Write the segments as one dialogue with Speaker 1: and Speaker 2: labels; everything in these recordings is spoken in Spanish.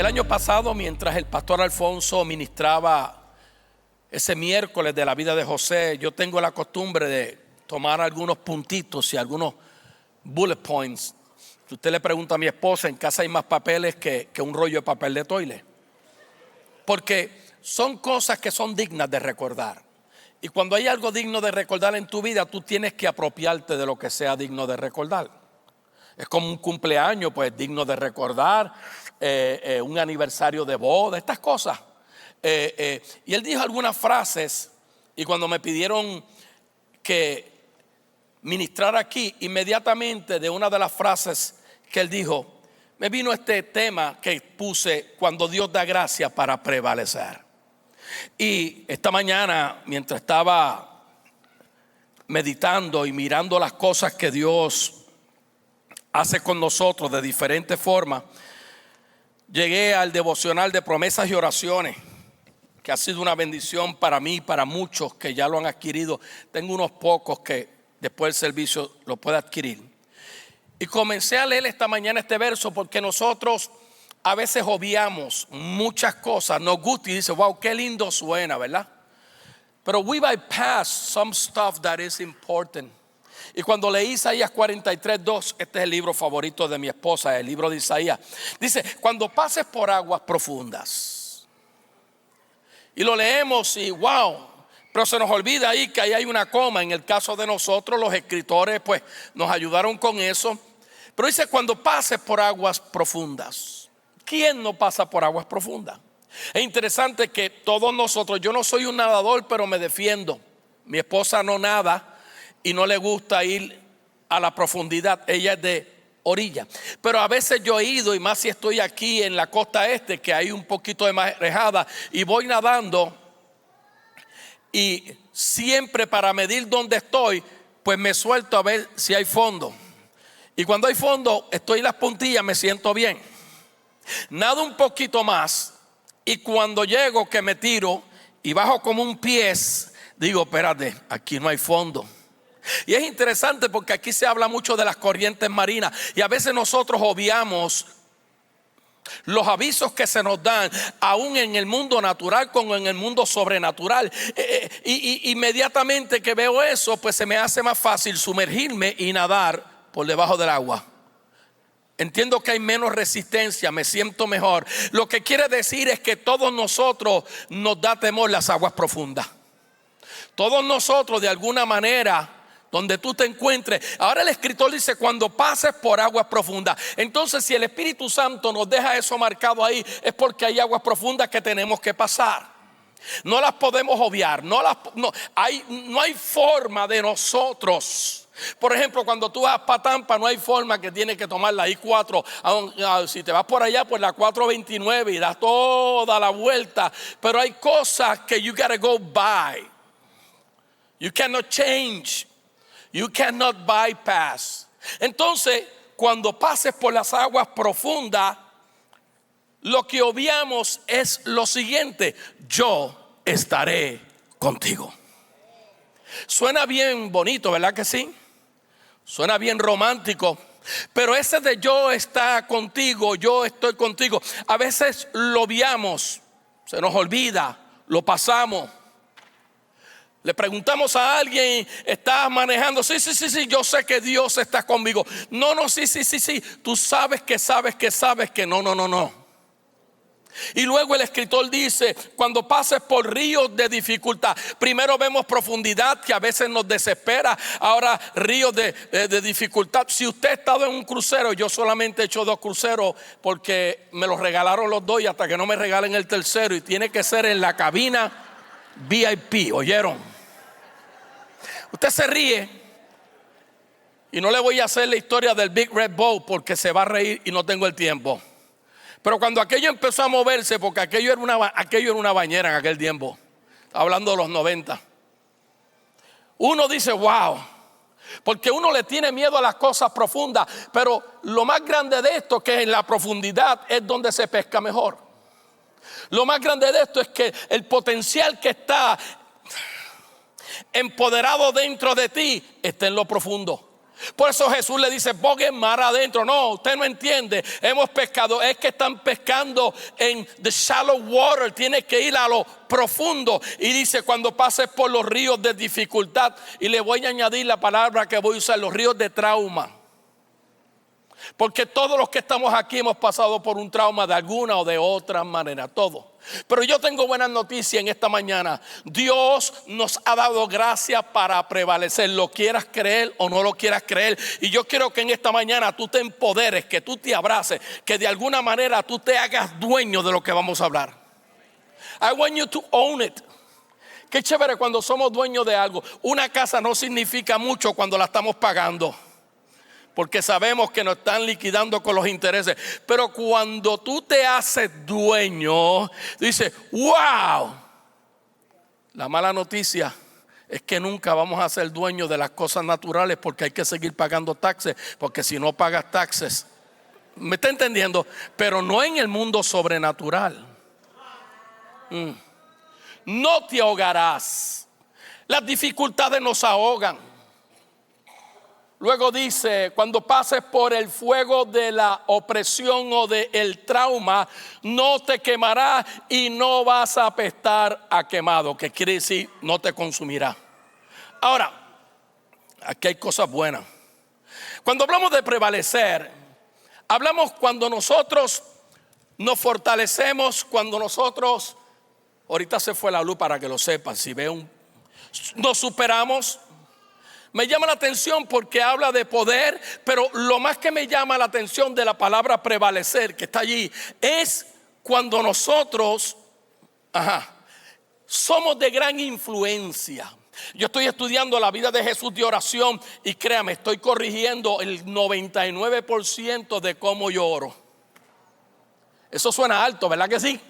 Speaker 1: año pasado, mientras el pastor Alfonso ministraba ese miércoles de la vida de José, yo tengo la costumbre de tomar algunos puntitos y algunos bullet points. Si usted le pregunta a mi esposa, en casa hay más papeles que un rollo de papel de toilet. Porque son cosas que son dignas de recordar. Y cuando hay algo digno de recordar en tu vida, tú tienes que apropiarte de lo que sea digno de recordar. Es como un cumpleaños, pues digno de recordar, un aniversario de boda, estas cosas. Y él dijo algunas frases, y cuando me pidieron que ministrara aquí, inmediatamente de una de las frases que él dijo, me vino este tema que puse: cuando Dios da gracia para prevalecer. Y esta mañana, mientras estaba meditando y mirando las cosas que Dios hace con nosotros de diferentes formas, llegué al devocional de promesas y oraciones, que ha sido una bendición para mí y para muchos que ya lo han adquirido. Tengo unos pocos que después del servicio lo pueden adquirir. Y comencé a leer esta mañana este verso porque nosotros a veces obviamos muchas cosas, nos gusta y dice, wow, qué lindo suena, ¿verdad? Pero we bypass some stuff that is important. Y cuando leí Isaías 43:2, este es el libro favorito de mi esposa, el libro de Isaías. Dice, cuando pases por aguas profundas. Y lo leemos y wow, pero se nos olvida ahí que ahí hay una coma. En el caso de nosotros, los escritores pues nos ayudaron con eso. Pero dice, cuando pases por aguas profundas. ¿Quién no pasa por aguas profundas? Es interesante que todos nosotros, yo no soy un nadador, pero me defiendo. Mi esposa no nada y no le gusta ir a la profundidad, ella es de orilla. Pero a veces yo he ido, y más si estoy aquí en la costa este, que hay un poquito de marejada, y voy nadando, y siempre para medir dónde estoy, pues me suelto a ver si hay fondo. Y cuando hay fondo, estoy en las puntillas, me siento bien. Nado un poquito más, y cuando llego que me tiro y bajo como un pies, digo, espérate, aquí no hay fondo. Y es interesante porque aquí se habla mucho de las corrientes marinas, y a veces nosotros obviamos los avisos que se nos dan, aún en el mundo natural como en el mundo sobrenatural. Y inmediatamente que veo eso, pues se me hace más fácil sumergirme y nadar por debajo del agua. Entiendo que hay menos resistencia, me siento mejor. Lo que quiere decir es que todos nosotros nos da temor las aguas profundas. Todos nosotros de alguna manera, donde tú te encuentres. Ahora el escritor dice, cuando pases por aguas profundas. Entonces, si el Espíritu Santo nos deja eso marcado ahí, es porque hay aguas profundas que tenemos que pasar. No las podemos obviar. No hay forma de nosotros. Por ejemplo, cuando tú vas para Tampa, no hay forma que tienes que tomar la I-4. Si te vas por allá, pues la 429 y das toda la vuelta. Pero hay cosas que you gotta go by. You cannot change. You cannot bypass. Entonces, cuando pases por las aguas profundas, lo que obviamos es lo siguiente: yo estaré contigo. Suena bien bonito, ¿verdad que sí? Suena bien romántico. Pero ese de yo está contigo, yo estoy contigo, a veces lo obviamos, se nos olvida, lo pasamos. Le preguntamos a alguien, ¿estás manejando? Sí, yo sé que Dios está conmigo. No, sí, tú sabes que no. Y luego el escritor dice, cuando pases por ríos de dificultad. Primero vemos profundidad, que a veces nos desespera. Ahora ríos de dificultad. Si usted ha estado en un crucero, yo solamente he hecho 2 cruceros porque me los regalaron los 2 y hasta que no me regalen el tercero, y tiene que ser en la cabina VIP, ¿oyeron? Usted se ríe y no le voy a hacer la historia del Big Red Boat porque se va a reír y no tengo el tiempo. Pero cuando aquello empezó a moverse, porque aquello era una bañera en aquel tiempo, hablando de los 90, uno dice wow, porque uno le tiene miedo a las cosas profundas. Pero lo más grande de esto, que en la profundidad es donde se pesca mejor. Lo más grande de esto es que el potencial que está empoderado dentro de ti está en lo profundo. Por eso Jesús le dice, boguen mar adentro. No, usted no entiende, hemos pescado. Es que están pescando en the shallow water. Tienes que ir a lo profundo. Y dice, cuando pases por los ríos de dificultad. Y le voy a añadir la palabra que voy a usar, los ríos de trauma. Porque todos los que estamos aquí hemos pasado por un trauma de alguna o de otra manera, todos. Pero yo tengo buenas noticias en esta mañana. Dios nos ha dado gracia para prevalecer, lo quieras creer o no lo quieras creer. Y yo quiero que en esta mañana tú te empoderes, que tú te abraces, que de alguna manera tú te hagas dueño de lo que vamos a hablar. I want you to own it. Qué chévere cuando somos dueños de algo. Una casa no significa mucho cuando la estamos pagando, porque sabemos que nos están liquidando con los intereses. Pero cuando tú te haces dueño, dices, wow. La mala noticia es que nunca vamos a ser dueños de las cosas naturales, porque hay que seguir pagando taxes. Porque si no pagas taxes, ¿me está entendiendo? Pero no en el mundo sobrenatural. No te ahogarás. Las dificultades nos ahogan. Luego dice, cuando pases por el fuego de la opresión o del trauma, no te quemará y no vas a apestar a quemado, que quiere decir no te consumirá. Ahora, aquí hay cosas buenas. Cuando hablamos de prevalecer, hablamos cuando nosotros nos fortalecemos, cuando nosotros, ahorita se fue la luz para que lo sepan, si ve nos superamos. Me llama la atención porque habla de poder, pero lo más que me llama la atención de la palabra prevalecer, que está allí, es cuando nosotros somos de gran influencia. Yo estoy estudiando la vida de Jesús de oración y créame, estoy corrigiendo el 99% de cómo yo oro. Eso suena alto, ¿verdad que sí?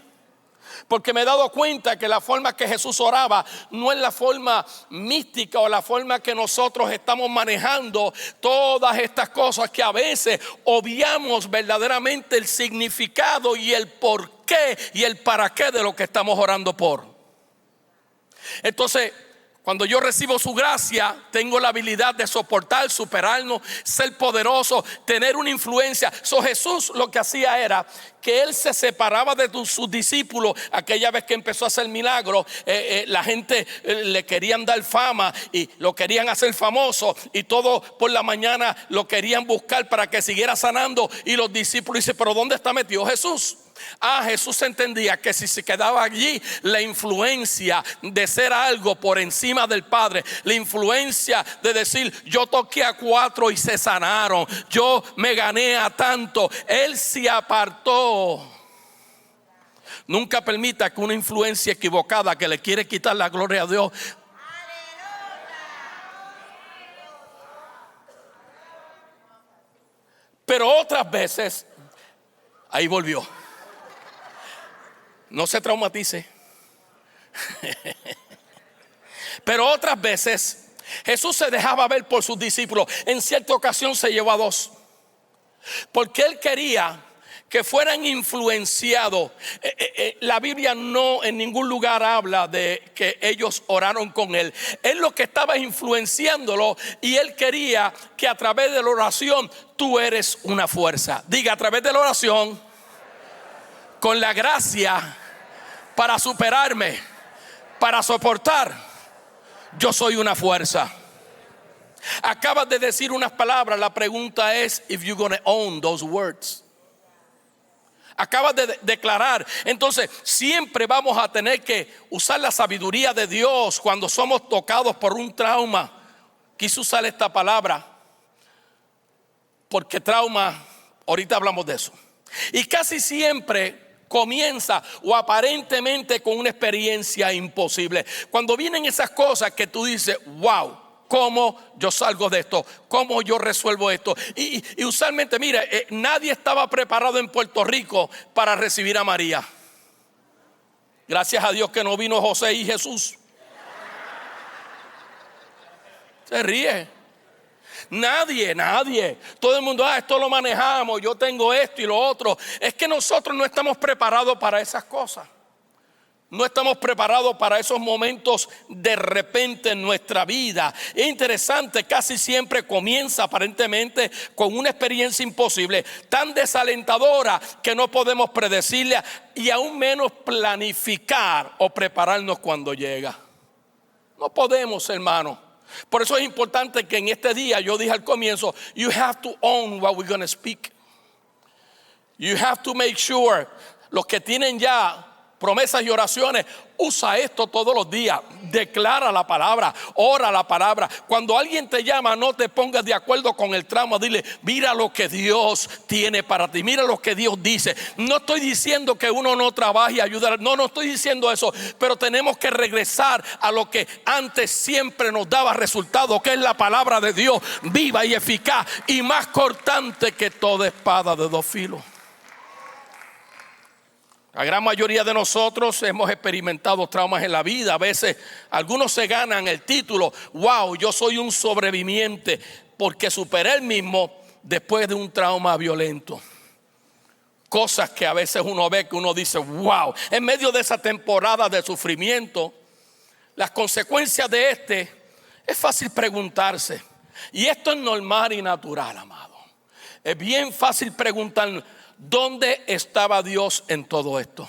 Speaker 1: Porque me he dado cuenta que la forma que Jesús oraba no es la forma mística o la forma que nosotros estamos manejando todas estas cosas, que a veces obviamos verdaderamente el significado y el por qué y el para qué de lo que estamos orando por. Entonces, cuando yo recibo su gracia, tengo la habilidad de soportar, superarnos, ser poderoso, tener una influencia. Jesús lo que hacía era que él se separaba de sus discípulos. Aquella vez que empezó a hacer milagros, la gente le querían dar fama y lo querían hacer famoso, y todo por la mañana lo querían buscar para que siguiera sanando. Y los discípulos dicen, pero ¿dónde está metido Jesús? Jesús entendía que si se quedaba allí, la influencia de ser algo por encima del Padre, la influencia de decir, yo toqué a 4 y se sanaron, yo me gané a tanto, él se apartó. Nunca permita que una influencia equivocada que le quiere quitar la gloria a Dios, pero otras veces, ahí volvió. No se traumatice. Pero otras veces Jesús se dejaba ver por sus discípulos. En cierta ocasión se llevó a 2, porque él quería que fueran influenciados. La Biblia no en ningún lugar habla de que ellos oraron con él. Él lo que estaba influenciándolo, y él quería que a través de la oración tú eres una fuerza. Diga, a través de la oración, con la gracia para superarme, para soportar, yo soy una fuerza. Acabas de decir unas palabras. La pregunta es, if you're going to own those words. Acabas de declarar. Entonces siempre vamos a tener que usar la sabiduría de Dios cuando somos tocados por un trauma. Quise usar esta palabra porque trauma, ahorita hablamos de eso, y casi siempre comienza o aparentemente con una experiencia imposible. Cuando vienen esas cosas que tú dices, wow, ¿cómo yo salgo de esto? ¿Cómo yo resuelvo esto? Y usualmente, mire, nadie estaba preparado en Puerto Rico para recibir a María. Gracias a Dios que no vino José y Jesús. Se ríe. Nadie. Todo el mundo, esto lo manejamos, yo tengo esto y lo otro. Es que nosotros no estamos preparados para esas cosas. No estamos preparados para esos momentos de repente en nuestra vida. Es interesante, casi siempre comienza aparentemente con una experiencia imposible, tan desalentadora que no podemos predecirla y aún menos planificar o prepararnos cuando llega. No podemos, hermano. Por eso es importante que en este día, yo dije al comienzo, you have to own what we're going to speak. You have to make sure, los que tienen ya promesas y oraciones, usa esto todos los días. Declara la palabra, ora la palabra. Cuando alguien te llama, no te pongas de acuerdo con el trauma. Dile, mira lo que Dios tiene para ti, mira lo que Dios dice. No estoy diciendo que uno no trabaje y ayudar, no estoy diciendo eso. Pero tenemos que regresar a lo que antes siempre nos daba resultado, que es la palabra de Dios, viva y eficaz y más cortante que toda espada de dos filos. La gran mayoría de nosotros hemos experimentado traumas en la vida. A veces algunos se ganan el título, wow, yo soy un sobreviviente, porque superé el mismo después de un trauma violento. Cosas que a veces uno ve que uno dice, wow, en medio de esa temporada de sufrimiento, las consecuencias de es fácil preguntarse. Y esto es normal y natural, amado. Es bien fácil preguntar, ¿dónde estaba Dios en todo esto?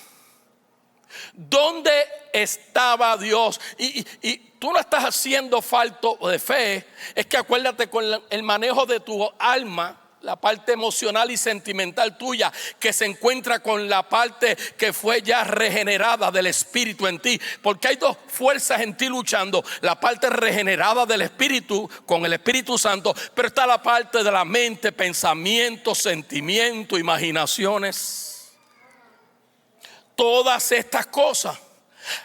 Speaker 1: ¿Dónde estaba Dios? Y tú no estás haciendo falto de fe. Es que acuérdate, con el manejo de tu alma, la parte emocional y sentimental tuya, que se encuentra con la parte que fue ya regenerada del Espíritu en ti. Porque hay dos fuerzas en ti luchando: la parte regenerada del Espíritu con el Espíritu Santo, pero está la parte de la mente, pensamientos, sentimientos, imaginaciones. Todas estas cosas,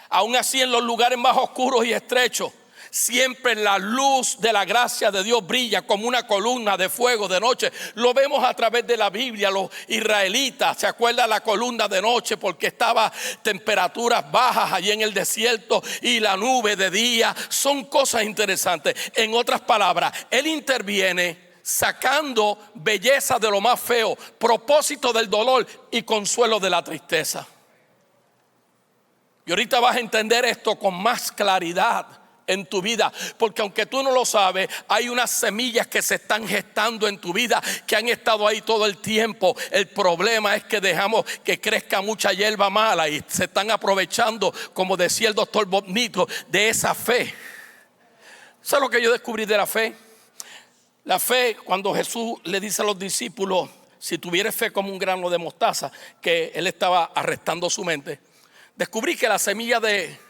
Speaker 1: aún así en los lugares más oscuros y estrechos, siempre la luz de la gracia de Dios brilla como una columna de fuego de noche. Lo vemos a través de la Biblia. Los israelitas, ¿se acuerdan la columna de noche? Porque estaba temperaturas bajas allí en el desierto y la nube de día. Son cosas interesantes. En otras palabras, Él interviene sacando belleza de lo más feo, propósito del dolor y consuelo de la tristeza. Y ahorita vas a entender esto con más claridad en tu vida, porque aunque tú no lo sabes, hay unas semillas que se están gestando en tu vida, que han estado ahí todo el tiempo. El problema es que dejamos que crezca mucha hierba mala y se están aprovechando, como decía el doctor Bob Nitro, de esa fe. ¿Sabes lo que yo descubrí de la fe? La fe, cuando Jesús le dice a los discípulos, si tuvieres fe como un grano de mostaza, que Él estaba arrestando su mente, descubrí que la semilla de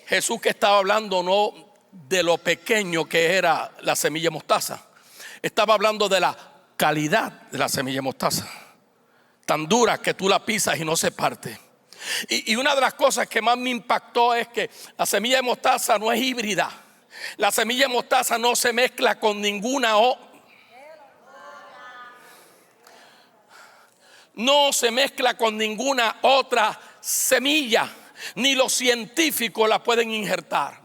Speaker 1: Jesús, que estaba hablando no de lo pequeño que era la semilla mostaza, estaba hablando de la calidad de la semilla mostaza, tan dura que tú la pisas y no se parte. Y una de las cosas que más me impactó es que la semilla de mostaza no es híbrida. La semilla de mostaza no se mezcla con ninguna otra semilla. Ni los científicos la pueden injertar.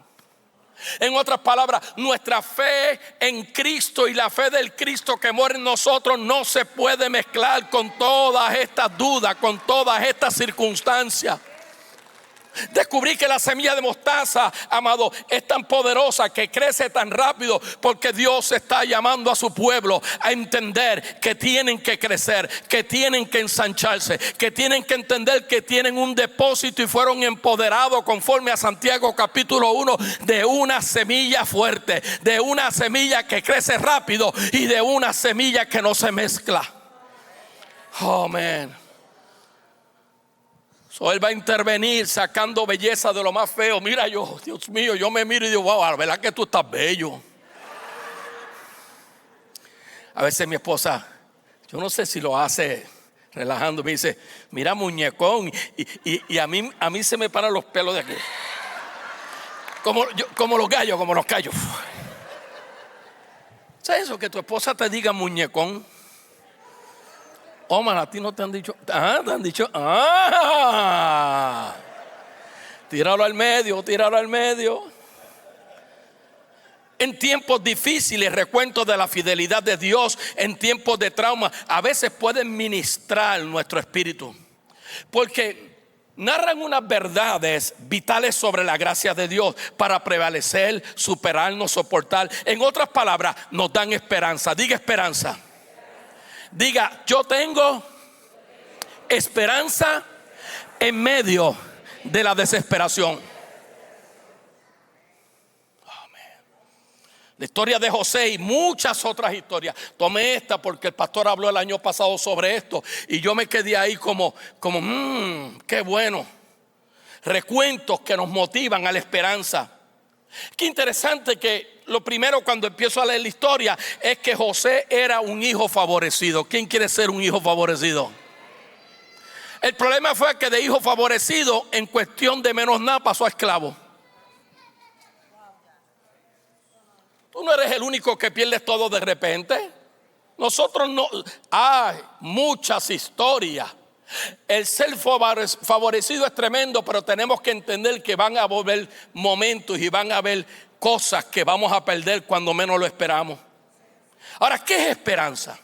Speaker 1: En otras palabras, nuestra fe en Cristo y la fe del Cristo que muere en nosotros no se puede mezclar con todas estas dudas, con todas estas circunstancias. Descubrí que la semilla de mostaza, amado, es tan poderosa, que crece tan rápido, porque Dios está llamando a su pueblo a entender que tienen que crecer, que tienen que ensancharse, que tienen que entender que tienen un depósito y fueron empoderados, conforme a Santiago capítulo 1, de una semilla fuerte, de una semilla que crece rápido y de una semilla que no se mezcla. Amén. Él va a intervenir sacando belleza de lo más feo. Mira, Dios mío, yo me miro y digo, wow, la verdad que tú estás bello. A veces mi esposa, yo no sé si lo hace relajando, me dice, mira, muñecón. Y a mí se me paran los pelos de aquí. Como los gallos. ¿Sabes eso? Que tu esposa te diga muñecón. Oh, man, a ti no te han dicho. Te han dicho. Tíralo al medio. En tiempos difíciles, recuentos de la fidelidad de Dios, en tiempos de trauma, a veces pueden ministrar nuestro espíritu. Porque narran unas verdades vitales sobre la gracia de Dios para prevalecer, superarnos, soportar. En otras palabras, nos dan esperanza. Diga esperanza. Diga, yo tengo esperanza en medio de la desesperación. La historia de José y muchas otras historias. Tomé esta porque el pastor habló el año pasado sobre esto y yo me quedé ahí como qué bueno. Recuentos que nos motivan a la esperanza. Qué interesante que lo primero cuando empiezo a leer la historia es que José era un hijo favorecido. ¿Quién quiere ser un hijo favorecido? El problema fue que de hijo favorecido en cuestión de menos nada pasó a esclavo. Tú no eres el único que pierdes todo de repente. Nosotros no. Hay muchas historias. El ser favorecido es tremendo, pero tenemos que entender que van a haber momentos y van a haber cosas que vamos a perder cuando menos lo esperamos. Ahora, ¿qué es esperanza?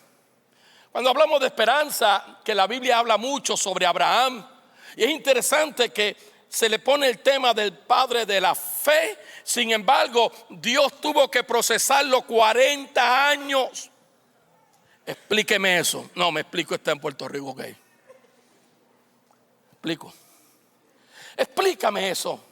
Speaker 1: Cuando hablamos de esperanza, que la Biblia habla mucho sobre Abraham, y es interesante que se le pone el tema del padre de la fe. Sin embargo, Dios tuvo que procesarlo 40 años. Explíqueme eso. No, me explico, está en Puerto Rico, ok. Explico. Explícame eso.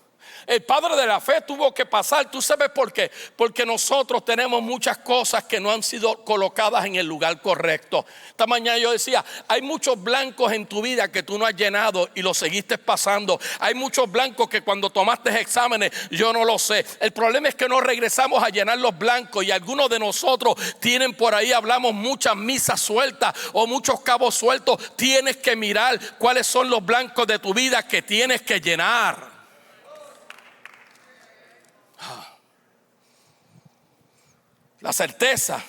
Speaker 1: El padre de la fe tuvo que pasar. ¿Tú sabes por qué? Porque nosotros tenemos muchas cosas que no han sido colocadas en el lugar correcto. Esta mañana yo decía, hay muchos blancos en tu vida que tú no has llenado y los seguiste pasando. Hay muchos blancos que cuando tomaste exámenes yo no lo sé. El problema es que no regresamos a llenar los blancos y algunos de nosotros tienen por ahí, hablamos muchas misas sueltas o muchos cabos sueltos. Tienes que mirar cuáles son los blancos de tu vida que tienes que llenar. La certeza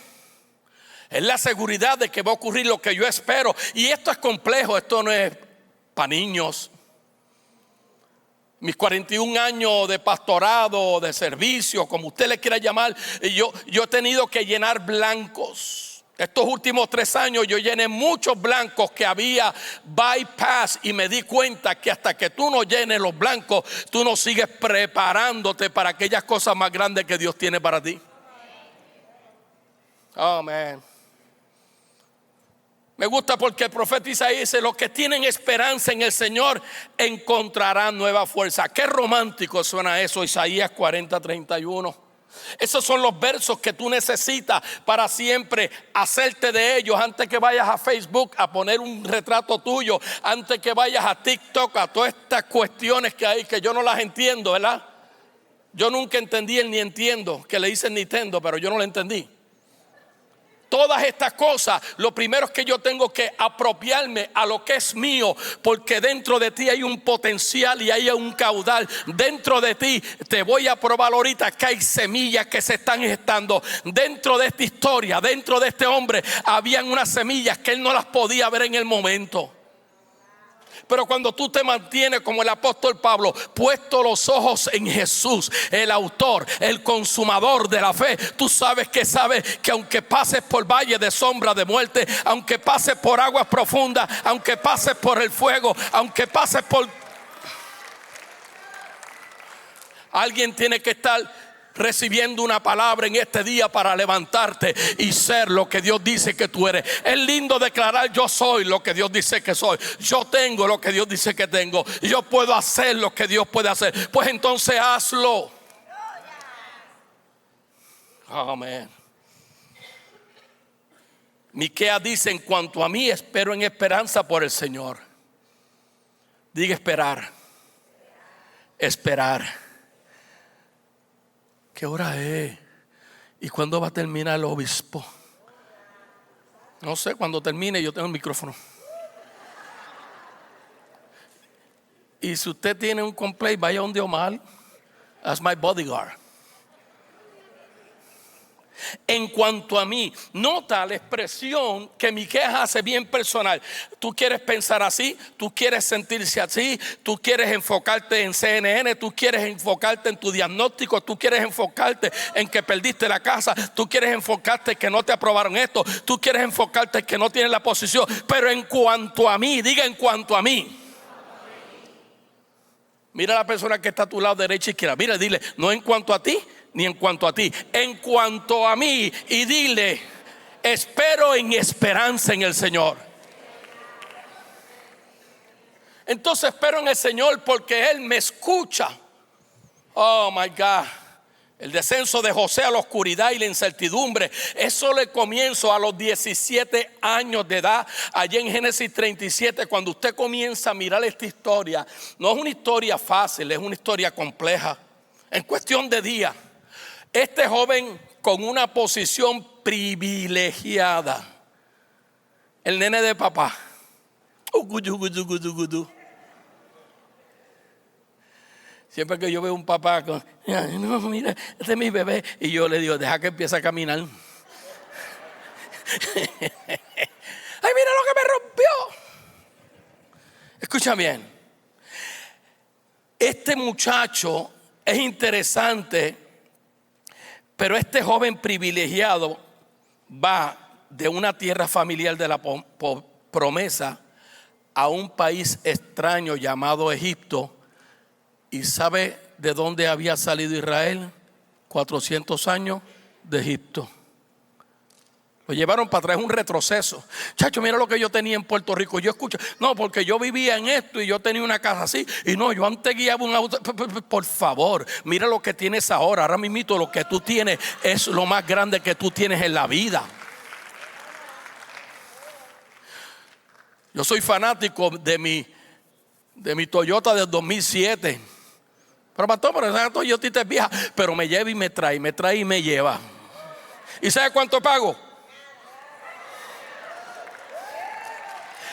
Speaker 1: es la seguridad de que va a ocurrir lo que yo espero. Y esto es complejo, esto no es para niños. Mis 41 años de pastorado, de servicio, como usted le quiera llamar, yo he tenido que llenar blancos. Estos últimos 3 años yo llené muchos blancos que había bypass y me di cuenta que hasta que tú no llenes los blancos, tú no sigues preparándote para aquellas cosas más grandes que Dios tiene para ti. Amén. Me gusta porque el profeta Isaías dice, los que tienen esperanza en el Señor encontrarán nueva fuerza. Qué romántico suena eso, Isaías 40:31. Esos son los versos que tú necesitas para siempre hacerte de ellos. Antes que vayas a Facebook a poner un retrato tuyo, antes que vayas a TikTok, a todas estas cuestiones que hay que yo no las entiendo, ¿verdad? Yo nunca entendí el ni entiendo, que le dicen Nintendo, pero yo no lo entendí. Todas estas cosas, lo primero es que yo tengo que apropiarme a lo que es mío, porque dentro de ti hay un potencial y hay un caudal. Dentro de ti, te voy a probar ahorita que hay semillas que se están gestando. Dentro de esta historia, dentro de este hombre, habían unas semillas que él no las podía ver en el momento. Pero cuando tú te mantienes como el apóstol Pablo, puesto los ojos en Jesús, el autor, el consumador de la fe, tú sabes que aunque pases por valle de sombra de muerte, aunque pases por aguas profundas, aunque pases por el fuego, aunque pases por... Alguien tiene que estar recibiendo una palabra en este día para levantarte y ser lo que Dios dice que tú eres. Es lindo declarar: yo soy lo que Dios dice que soy, yo tengo lo que Dios dice que tengo, yo puedo hacer lo que Dios puede hacer. Pues entonces hazlo. Amén. Miqueas dice: en cuanto a mí, espero en esperanza por el Señor. Diga esperar. Esperar. ¿Qué hora es? ¿Y cuándo va a terminar el obispo? No sé, cuando termine yo tengo el micrófono. Y si usted tiene un complaint, vaya donde Omar, as my bodyguard. En cuanto a mí, nota la expresión que Miqueas hace bien personal. Tú quieres pensar así, tú quieres sentirse así, tú quieres enfocarte en CNN, tú quieres enfocarte en tu diagnóstico, tú quieres enfocarte en que perdiste la casa, tú quieres enfocarte en que no te aprobaron esto, tú quieres enfocarte en que no tienes la posición. Pero en cuanto a mí, diga: en cuanto a mí. Mira a la persona que está a tu lado, derecha e izquierda. Mira, dile, no en cuanto a ti, ni en cuanto a ti, en cuanto a mí. Y dile, espero en esperanza en el Señor. Entonces espero en el Señor porque Él me escucha. Oh my God. El descenso de José a la oscuridad y la incertidumbre, eso le comienzo a los 17 años de edad, allí en Génesis 37. Cuando usted comienza a mirar esta historia, no es una historia fácil, es una historia compleja. En cuestión de días, este joven con una posición privilegiada, el nene de papá, siempre que yo veo un papá con, no, mira, este es mi bebé, y yo le digo, deja que empiece a caminar. Ay, mira lo que me rompió. Escucha bien. Este muchacho es interesante, pero este joven privilegiado va de una tierra familiar de la promesa a un país extraño llamado Egipto. ¿Y sabe de dónde había salido Israel? 400 años de Egipto. Lo llevaron para atrás, un retroceso. Chacho, mira lo que yo tenía en Puerto Rico. Yo escucho, no, porque yo vivía en esto y yo tenía una casa así. Y no, yo antes guiaba un auto. Por favor, mira lo que tienes ahora. Ahora mismo lo que tú tienes es lo más grande que tú tienes en la vida. Yo soy fanático de mi Toyota del 2007. Pero pastor, esa Toyotita es vieja, pero me lleva y me trae y me lleva. ¿Y sabe cuánto pago?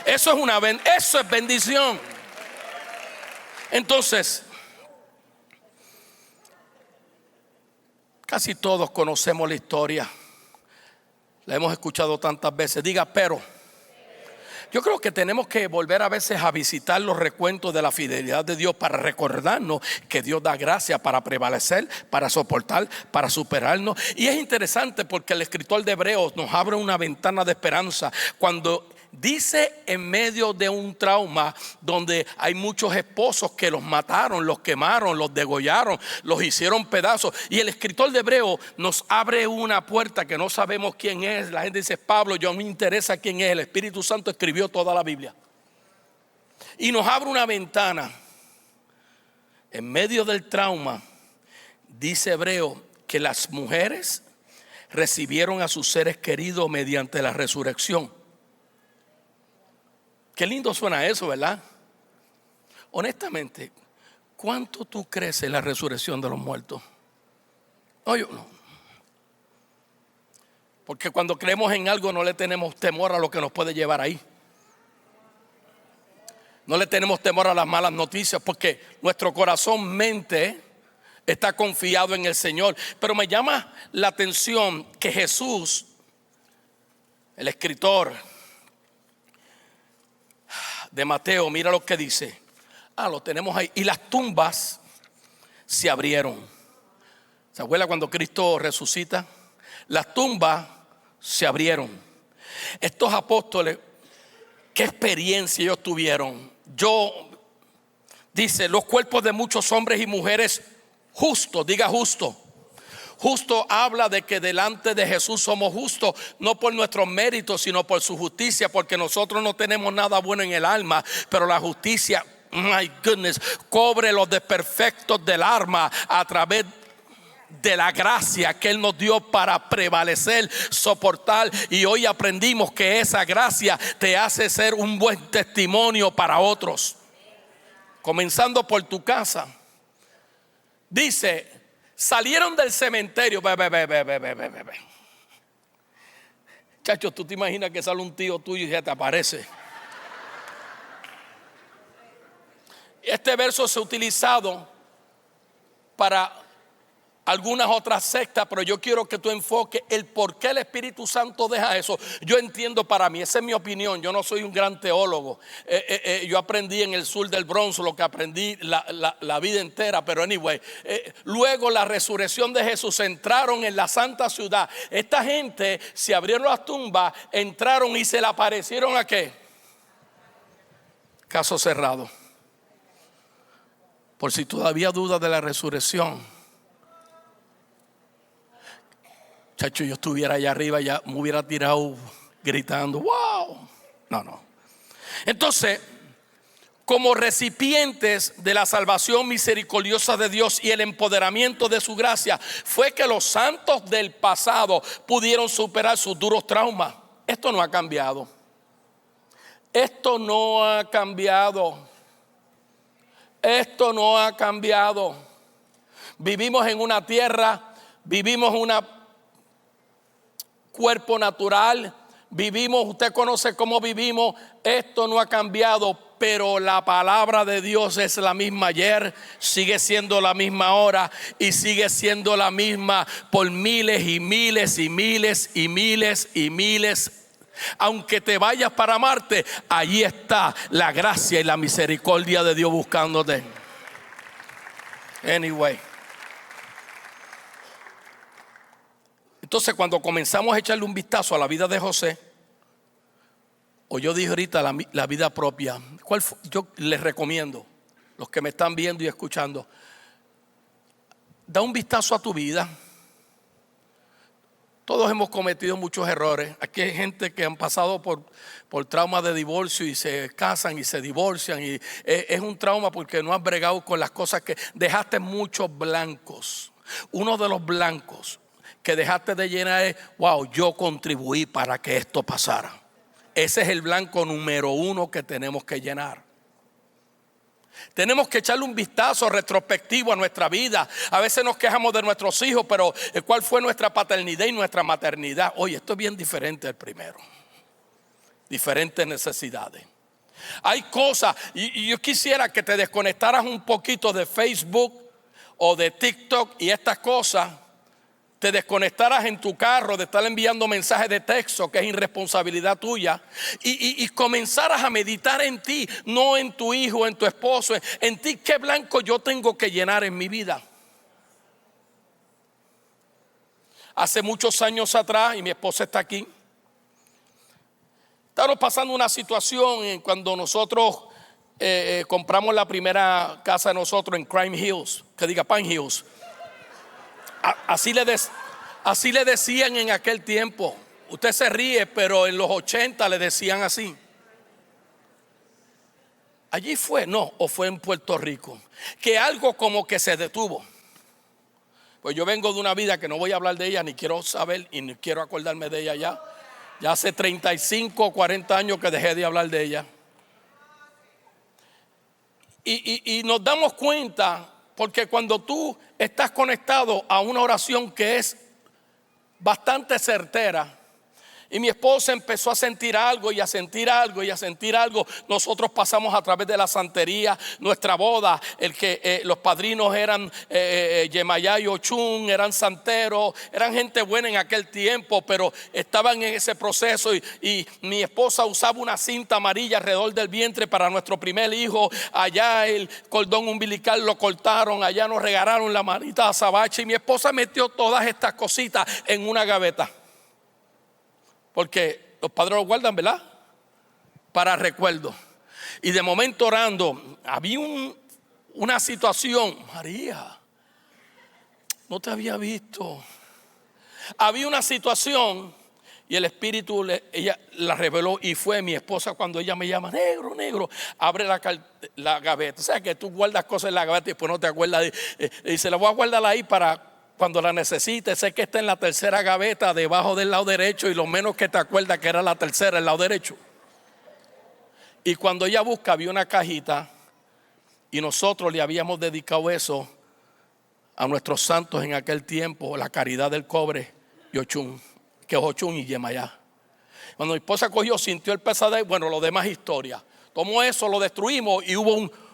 Speaker 1: Eso es bendición. Entonces, casi todos conocemos la historia. La hemos escuchado tantas veces. Diga, pero. Yo creo que tenemos que volver a veces a visitar los recuentos de la fidelidad de Dios para recordarnos que Dios da gracia para prevalecer, para soportar, para superarnos. Y es interesante porque el escritor de Hebreos nos abre una ventana de esperanza cuando dice en medio de un trauma donde hay muchos esposos que los mataron, los quemaron, los degollaron, los hicieron pedazos. Y el escritor de Hebreos nos abre una puerta que no sabemos quién es. La gente dice, Pablo, yo no me interesa quién es. El Espíritu Santo escribió toda la Biblia. Y nos abre una ventana. En medio del trauma, dice Hebreos que las mujeres recibieron a sus seres queridos mediante la resurrección. Qué lindo suena eso, ¿verdad? Honestamente, ¿cuánto tú crees en la resurrección de los muertos? No, yo no. Porque cuando creemos en algo no le tenemos temor a lo que nos puede llevar ahí. No le tenemos temor a las malas noticias porque nuestro corazón, mente, está confiado en el Señor. Pero me llama la atención que Jesús, el escritor de Mateo, mira lo que dice. Lo tenemos ahí. Y las tumbas se abrieron. ¿Se acuerda cuando Cristo resucita? Las tumbas se abrieron. Estos apóstoles, ¿qué experiencia ellos tuvieron? Dice, los cuerpos de muchos hombres y mujeres justos, diga justo. Justo habla de que delante de Jesús somos justos, no por nuestros méritos, sino por su justicia, porque nosotros no tenemos nada bueno en el alma, pero la justicia, my goodness, cubre los desperfectos del alma a través de la gracia que Él nos dio para prevalecer, soportar. Y hoy aprendimos que esa gracia te hace ser un buen testimonio para otros, comenzando por tu casa. Dice, salieron del cementerio. Chacho, tú te imaginas que sale un tío tuyo y ya te aparece. Este verso se ha utilizado para algunas otras sectas, pero yo quiero que tú enfoques el por qué el Espíritu Santo deja eso. Yo entiendo, para mí, esa es mi opinión. Yo no soy un gran teólogo. Yo aprendí en el sur del Bronx lo que aprendí la vida entera, pero anyway, luego la resurrección de Jesús, entraron en la santa ciudad. Esta gente se abrieron las tumbas, entraron y se le aparecieron. ¿A qué? Caso cerrado. Por si todavía dudas de la resurrección. Chacho, yo estuviera allá arriba, ya me hubiera tirado gritando, wow. No. Entonces, como recipientes de la salvación misericordiosa de Dios y el empoderamiento de su gracia, fue que los santos del pasado pudieron superar sus duros traumas. Esto no ha cambiado. Esto no ha cambiado. Esto no ha cambiado. Vivimos en una tierra, vivimos en un cuerpo natural, vivimos, usted conoce cómo vivimos. Esto no ha cambiado, pero la palabra de Dios es la misma ayer, sigue siendo la misma hora y sigue siendo la misma por miles y miles y miles y miles y miles. Aunque te vayas para Marte, allí está la gracia y la misericordia de Dios buscándote. Anyway. Entonces, cuando comenzamos a echarle un vistazo a la vida de José, o yo dije ahorita la vida propia, yo les recomiendo, los que me están viendo y escuchando, da un vistazo a tu vida. Todos hemos cometido muchos errores. Aquí hay gente que han pasado por traumas de divorcio y se casan y se divorcian. Y es un trauma porque no has bregado con las cosas que dejaste muchos blancos. Uno de los blancos que dejaste de llenar es, wow, yo contribuí para que esto pasara. Ese es el blanco número 1 que tenemos que llenar. Tenemos que echarle un vistazo retrospectivo a nuestra vida. A veces nos quejamos de nuestros hijos, pero ¿cuál fue nuestra paternidad y nuestra maternidad? Oye, esto es bien diferente del primero. Diferentes necesidades. Hay cosas, y yo quisiera que te desconectaras un poquito de Facebook o de TikTok y estas cosas. Te desconectaras en tu carro de estar enviando mensajes de texto, que es irresponsabilidad tuya, y comenzaras a meditar en ti, no en tu hijo, en tu esposo, en ti. ¿Qué blanco yo tengo que llenar en mi vida? Hace muchos años atrás, y mi esposa está aquí, estábamos pasando una situación cuando nosotros compramos la primera casa de nosotros en Pine Hills, que diga Pine Hills. Así le decían en aquel tiempo. Usted se ríe, pero en los 80 le decían así. Allí fue, no, o fue en Puerto Rico, que algo como que se detuvo. Pues yo vengo de una vida que no voy a hablar de ella, ni quiero saber y ni quiero acordarme de ella ya. Ya hace 35 o 40 años que dejé de hablar de ella. Y nos damos cuenta. Porque cuando tú estás conectado a una oración que es bastante certera, y mi esposa empezó a sentir algo y a sentir algo y a sentir algo, nosotros pasamos a través de la santería, nuestra boda, los padrinos eran Yemayá y Ochun, eran santeros, eran gente buena en aquel tiempo, pero estaban en ese proceso y mi esposa usaba una cinta amarilla alrededor del vientre para nuestro primer hijo. Allá el cordón umbilical lo cortaron, allá nos regalaron la manita azabache y mi esposa metió todas estas cositas en una gaveta. Porque los padres lo guardan, ¿verdad? Para recuerdo. Y de momento orando, había una situación. María, no te había visto. Había una situación y el Espíritu ella la reveló y fue mi esposa cuando ella me llama, negro, abre la gaveta. O sea que tú guardas cosas en la gaveta y después no te acuerdas. Y se la voy a guardar ahí para cuando la necesites. Sé que está en la tercera gaveta debajo del lado derecho y lo menos que te acuerdas que era la tercera, el lado derecho. Y cuando ella busca había una cajita y nosotros le habíamos dedicado eso a nuestros santos en aquel tiempo, la caridad del cobre y Ochun, que es Ochun y Yemayá. Cuando mi esposa cogió, sintió el pesadez, bueno, lo demás historia. Tomó eso, lo destruimos y hubo un...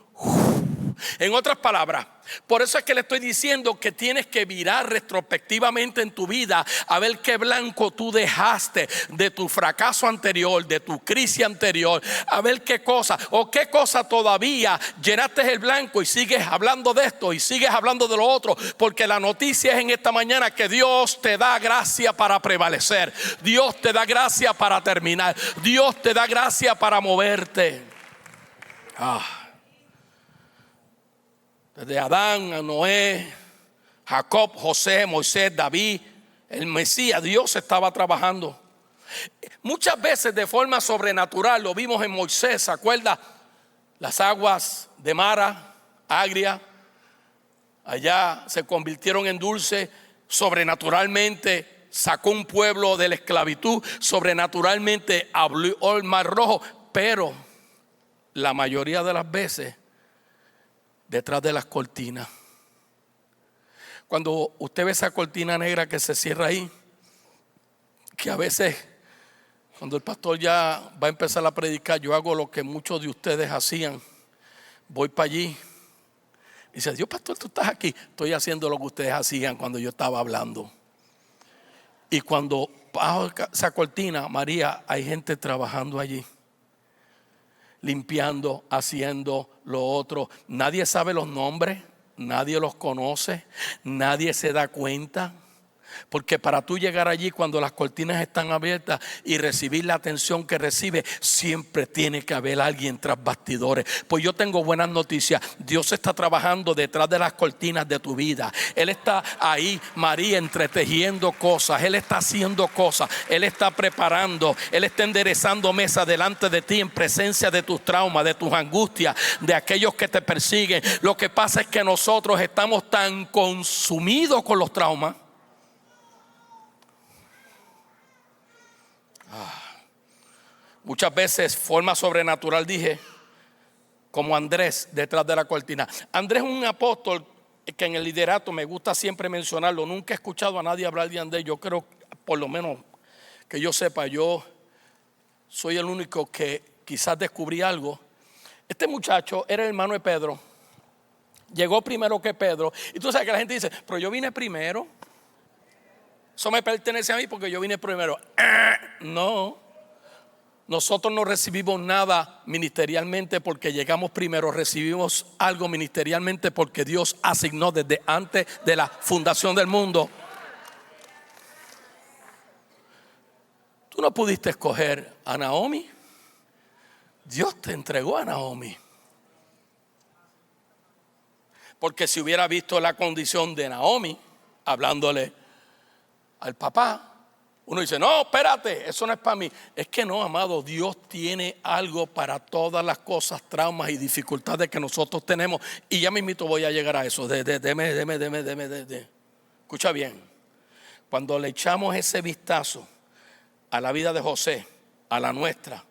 Speaker 1: En otras palabras, por eso es que le estoy diciendo que tienes que mirar retrospectivamente en tu vida a ver qué blanco tú dejaste de tu fracaso anterior, de tu crisis anterior, a ver qué cosa o qué cosa todavía llenaste el blanco y sigues hablando de esto y sigues hablando de lo otro, porque la noticia es en esta mañana que Dios te da gracia para prevalecer, Dios te da gracia para terminar, Dios te da gracia para moverte. Desde Adán, a Noé, Jacob, José, Moisés, David, el Mesías, Dios estaba trabajando. Muchas veces de forma sobrenatural, lo vimos en Moisés, ¿se acuerda? Las aguas de Mara, agria, allá se convirtieron en dulce. Sobrenaturalmente sacó un pueblo de la esclavitud, sobrenaturalmente abrió el mar rojo, pero la mayoría de las veces detrás de las cortinas. Cuando usted ve esa cortina negra que se cierra ahí, que a veces cuando el pastor ya va a empezar a predicar, yo hago lo que muchos de ustedes hacían. Voy para allí. Dice, Dios, pastor, tú estás aquí. Estoy haciendo lo que ustedes hacían cuando yo estaba hablando. Y cuando bajo esa cortina, María, hay gente trabajando allí, limpiando, haciendo lo otro. Nadie sabe los nombres, nadie los conoce, nadie se da cuenta. Porque para tú llegar allí cuando las cortinas están abiertas y recibir la atención que recibe, siempre tiene que haber alguien tras bastidores. Pues yo tengo buenas noticias. Dios está trabajando detrás de las cortinas de tu vida. Él está ahí, María, entretejiendo cosas. Él está haciendo cosas. Él está preparando. Él está enderezando mesa delante de ti en presencia de tus traumas, de tus angustias, de aquellos que te persiguen. Lo que pasa es que nosotros estamos tan consumidos con los traumas. Muchas veces, forma sobrenatural, dije, como Andrés detrás de la cortina. Andrés es un apóstol que en el liderato me gusta siempre mencionarlo. Nunca he escuchado a nadie hablar de Andrés. Yo creo, por lo menos que yo sepa, yo soy el único que quizás descubrí algo. Este muchacho era el hermano de Pedro. Llegó primero que Pedro. Y tú sabes que la gente dice, pero yo vine primero. Eso me pertenece a mí porque yo vine primero. No. Nosotros no recibimos nada ministerialmente porque llegamos primero. Recibimos algo ministerialmente porque Dios asignó desde antes de la fundación del mundo. Tú no pudiste escoger a Naomi. Dios te entregó a Naomi. Porque si hubiera visto la condición de Naomi, hablándole al papá, uno dice, no, espérate, eso no es para mí. Es que no, amado, Dios tiene algo para todas las cosas, traumas y dificultades que nosotros tenemos. Y ya mismito voy a llegar a eso. Escucha bien. Cuando le echamos ese vistazo a la vida de José, a la nuestra,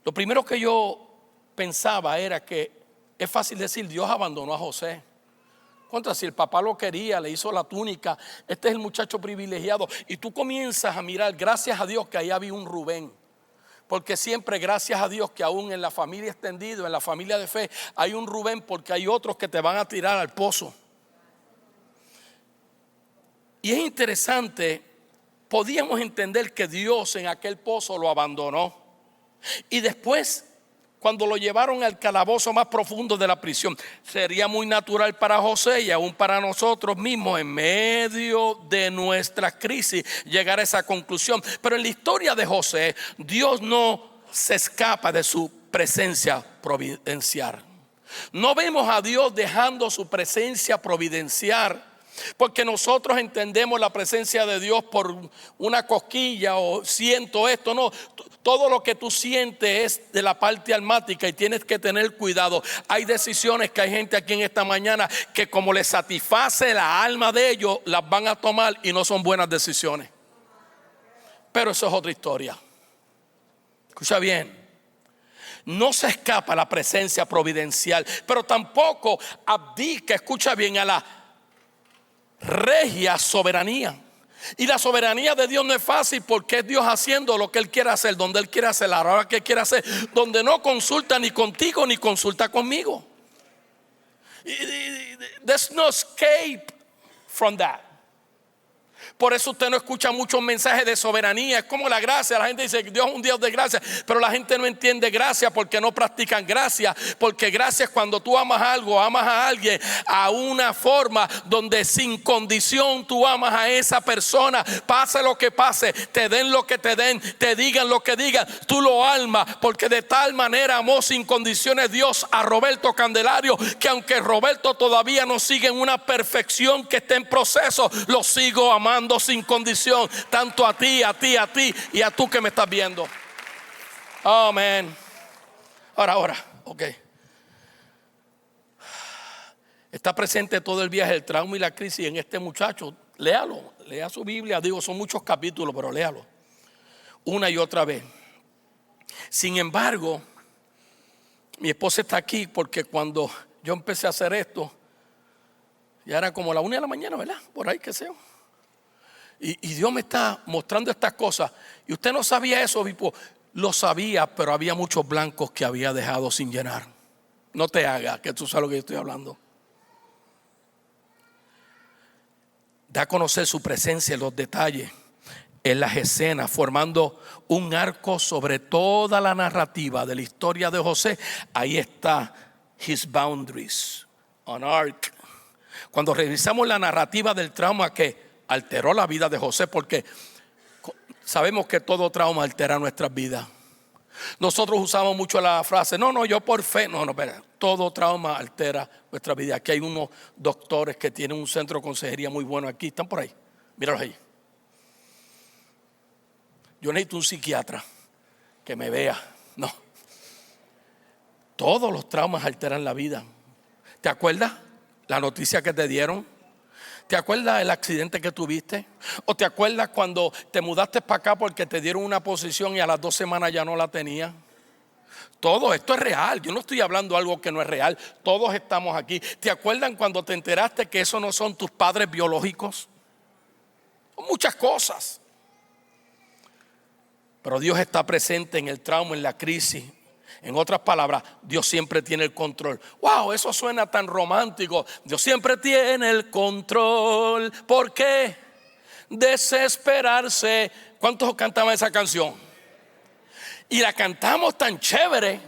Speaker 1: lo primero que yo pensaba era que es fácil decir, Dios abandonó a José. Contra, si el papá lo quería, le hizo la túnica, este es el muchacho privilegiado. Y tú comienzas a mirar, gracias a Dios que ahí había un Rubén. Porque siempre gracias a Dios que aún en la familia extendida, en la familia de fe, hay un Rubén, porque hay otros que te van a tirar al pozo. Y es interesante, podíamos entender que Dios en aquel pozo lo abandonó. Y después, cuando lo llevaron al calabozo más profundo de la prisión, sería muy natural para José y aún para nosotros mismos, en medio de nuestra crisis, llegar a esa conclusión. Pero en la historia de José, Dios no se escapa de su presencia providencial. No vemos a Dios dejando su presencia providencial, porque nosotros entendemos la presencia de Dios por una cosquilla o siento esto. No, todo lo que tú sientes es de la parte almática y tienes que tener cuidado. Hay decisiones que hay gente aquí en esta mañana que como les satisface la alma de ellos, las van a tomar y no son buenas decisiones. Pero eso es otra historia. Escucha bien. No se escapa la presencia providencial, pero tampoco abdica, escucha bien, a la regia soberanía. Y la soberanía de Dios no es fácil porque es Dios haciendo lo que Él quiere hacer, donde Él quiere hacer, a la hora que quiere hacer, donde no consulta ni contigo ni consulta conmigo. There's no escape from that. Por eso usted no escucha muchos mensajes de soberanía. Es como la gracia. La gente dice que Dios es un Dios de gracia, pero la gente no entiende gracia porque no practican gracia. Porque gracia es cuando tú amas algo, amas a alguien a una forma donde sin condición tú amas a esa persona. Pase lo que pase, te den lo que te den, te digan lo que digan, tú lo amas, porque de tal manera amó sin condiciones Dios a Roberto Candelario, que aunque Roberto todavía no sigue en una perfección que esté en proceso, lo sigo amando sin condición, tanto a ti y a tú que me estás viendo. Amén. Ahora, ok. Está presente todo el viaje, el trauma y la crisis en este muchacho. Léalo, lea su Biblia. Digo, son muchos capítulos, pero léalo una y otra vez. Sin embargo, mi esposa está aquí porque cuando yo empecé a hacer esto, ya era como la 1 de la mañana, ¿verdad? Por ahí que sea. Y Dios me está mostrando estas cosas. Y usted no sabía eso, obispo. Lo sabía, pero había muchos blancos que había dejado sin llenar. No te hagas, que tú sabes lo que yo estoy hablando. Da a conocer su presencia en los detalles, en las escenas, formando un arco sobre toda la narrativa de la historia de José. Ahí está his boundaries, an arc. Cuando revisamos la narrativa del trauma que alteró la vida de José, porque sabemos que todo trauma altera nuestras vidas. Nosotros usamos mucho la frase, no, yo por fe. No, espera, todo trauma altera nuestra vida. Aquí hay unos doctores que tienen un centro de consejería muy bueno aquí, están por ahí, míralos ahí. Yo necesito un psiquiatra que me vea. No, todos los traumas alteran la vida. ¿Te acuerdas la noticia que te dieron? ¿Te acuerdas el accidente que tuviste? ¿O te acuerdas cuando te mudaste para acá porque te dieron una posición y a las 2 semanas ya no la tenías? Todo esto es real. Yo no estoy hablando de algo que no es real. Todos estamos aquí. ¿Te acuerdas cuando te enteraste que esos no son tus padres biológicos? Son muchas cosas. Pero Dios está presente en el trauma, en la crisis. En otras palabras, Dios siempre tiene el control. Wow, eso suena tan romántico. Dios siempre tiene el control. ¿Por qué desesperarse? ¿Cuántos cantaban esa canción? Y la cantamos tan chévere.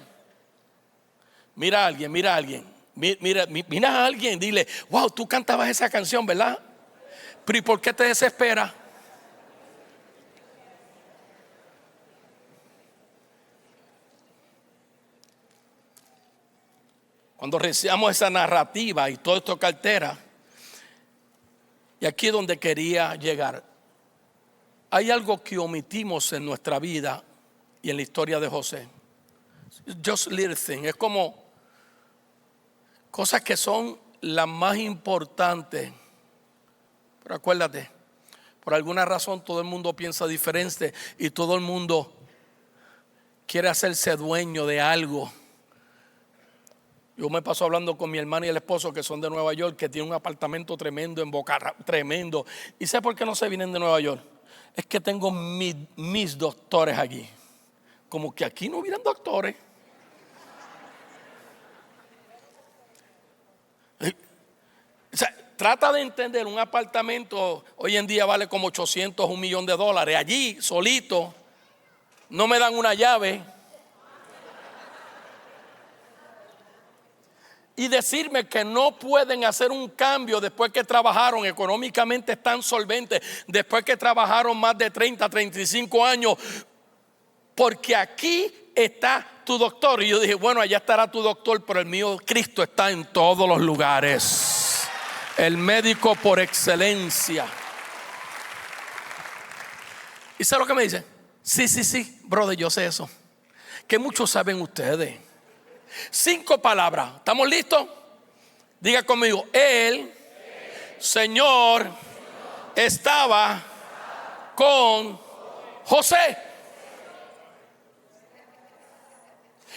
Speaker 1: Mira a alguien. Mira a alguien, dile, wow, tú cantabas esa canción, ¿verdad? Pero ¿y por qué te desesperas? Cuando recibamos esa narrativa y todo esto que altera, y aquí es donde quería llegar. Hay algo que omitimos en nuestra vida y en la historia de José. Just little thing. Es como cosas que son las más importantes. Pero acuérdate, por alguna razón todo el mundo piensa diferente y todo el mundo quiere hacerse dueño de algo. Yo me paso hablando con mi hermana y el esposo que son de Nueva York, que tienen un apartamento tremendo en Boca, tremendo. ¿Y sé por qué no se vienen de Nueva York? Es que tengo mis doctores aquí. Como que aquí no hubieran doctores. O sea, trata de entender, un apartamento hoy en día vale como 800, $1 millón. Allí, solito, no me dan una llave. Y decirme que no pueden hacer un cambio después que trabajaron, económicamente están solventes, después que trabajaron más de 30, 35 años, porque aquí está tu doctor. Y yo dije, bueno, allá estará tu doctor, pero el mío, Cristo, está en todos los lugares. El médico por excelencia. ¿Y sabe lo que me dice? Sí, brother, yo sé eso. Que muchos saben ustedes. 5 palabras. ¿Estamos listos? Diga conmigo. El Señor estaba con José.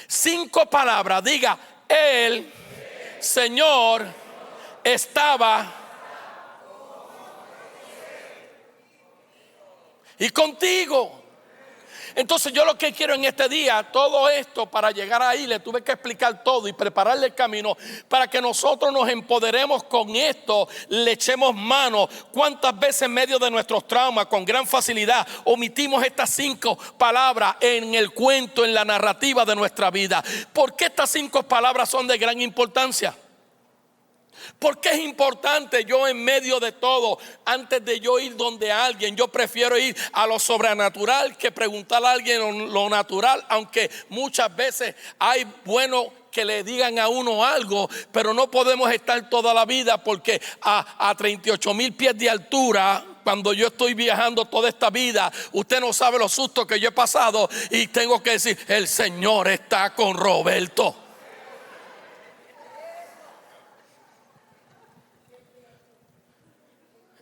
Speaker 1: 5 palabras. Diga, el Señor estaba y contigo. Entonces yo lo que quiero en este día, todo esto para llegar ahí, le tuve que explicar todo y prepararle el camino para que nosotros nos empoderemos con esto, le echemos mano. ¿Cuántas veces en medio de nuestros traumas con gran facilidad omitimos estas 5 palabras en el cuento, en la narrativa de nuestra vida? ¿Por qué estas 5 palabras son de gran importancia? ¿Por qué es importante? Yo en medio de todo, antes de yo ir donde alguien, yo prefiero ir a lo sobrenatural que preguntar a alguien lo natural, aunque muchas veces hay bueno que le digan a uno algo, pero no podemos estar toda la vida, porque a 38,000 pies de altura, cuando yo estoy viajando toda esta vida, usted no sabe los sustos que yo he pasado y tengo que decir, el Señor está con Roberto.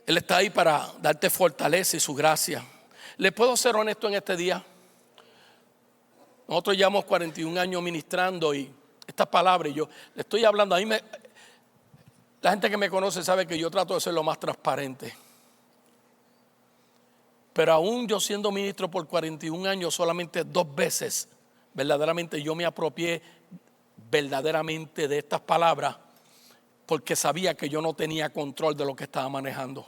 Speaker 1: Él está ahí para darte fortaleza y su gracia. ¿Le puedo ser honesto en este día? Nosotros llevamos 41 años ministrando y estas palabras, yo le estoy hablando, la gente que me conoce sabe que yo trato de ser lo más transparente. Pero aún yo siendo ministro por 41 años, solamente 2 veces verdaderamente yo me apropié verdaderamente de estas palabras, porque sabía que yo no tenía control de lo que estaba manejando.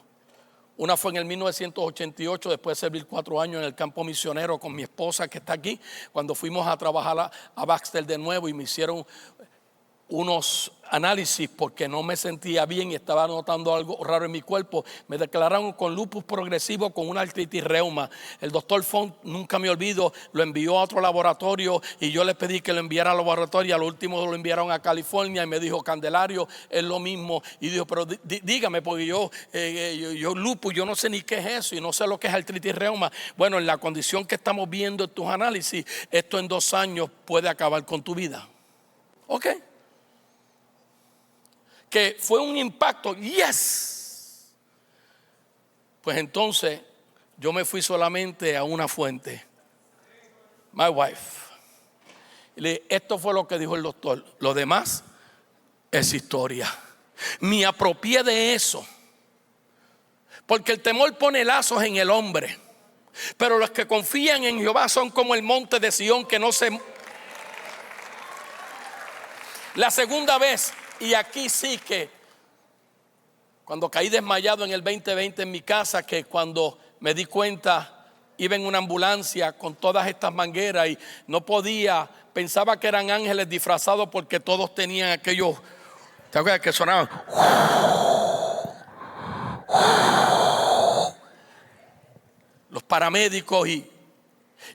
Speaker 1: Una fue en el 1988, después de servir 4 años en el campo misionero con mi esposa que está aquí, cuando fuimos a trabajar a Baxter de nuevo y me hicieron unos análisis porque no me sentía bien y estaba notando algo raro en mi cuerpo. Me declararon con lupus progresivo con una artritis reuma. El doctor Font, nunca me olvido, lo envió a otro laboratorio y yo le pedí que lo enviara al laboratorio. Al último lo enviaron a California y me dijo, Candelario, es lo mismo. Y dijo, pero dígame, porque yo lupus, yo no sé ni qué es eso y no sé lo que es artritis reuma. Bueno, en la condición que estamos viendo en tus análisis, esto en 2 años puede acabar con tu vida. Ok. Que fue un impacto, yes. Pues entonces yo me fui solamente a una fuente, my wife. Y le dije, esto fue lo que dijo el doctor, lo demás es historia. Me apropié de eso, porque el temor pone lazos en el hombre, pero los que confían en Jehová son como el monte de Sión que no se... La segunda vez, y aquí sí que cuando caí desmayado en el 2020 en mi casa, que cuando me di cuenta iba en una ambulancia con todas estas mangueras y no podía, pensaba que eran ángeles disfrazados porque todos tenían aquellos, ¿te acuerdas que sonaban? Los paramédicos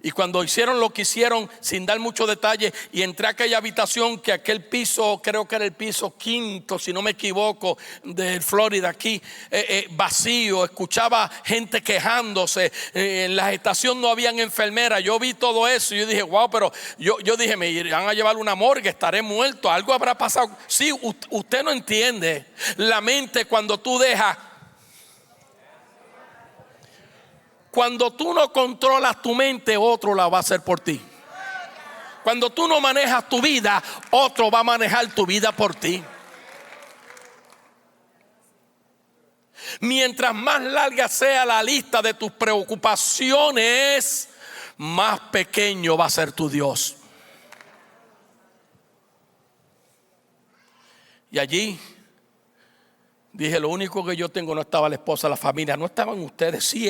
Speaker 1: y cuando hicieron lo que hicieron sin dar mucho detalle y entré a aquella habitación, que aquel piso, creo que era el piso 5, si no me equivoco, de Florida aquí, vacío, escuchaba gente quejándose, en la estación no habían enfermeras, yo vi todo eso y yo dije, wow, pero yo dije, me irán a llevar una morgue, estaré muerto, algo habrá pasado. Sí, usted no entiende la mente cuando tú dejas. Cuando tú no controlas tu mente, otro la va a hacer por ti. Cuando tú no manejas tu vida, otro va a manejar tu vida por ti. Mientras más larga sea la lista de tus preocupaciones, más pequeño va a ser tu Dios. Y allí dije, lo único que yo tengo, no estaba la esposa, la familia, no estaban ustedes. Sí,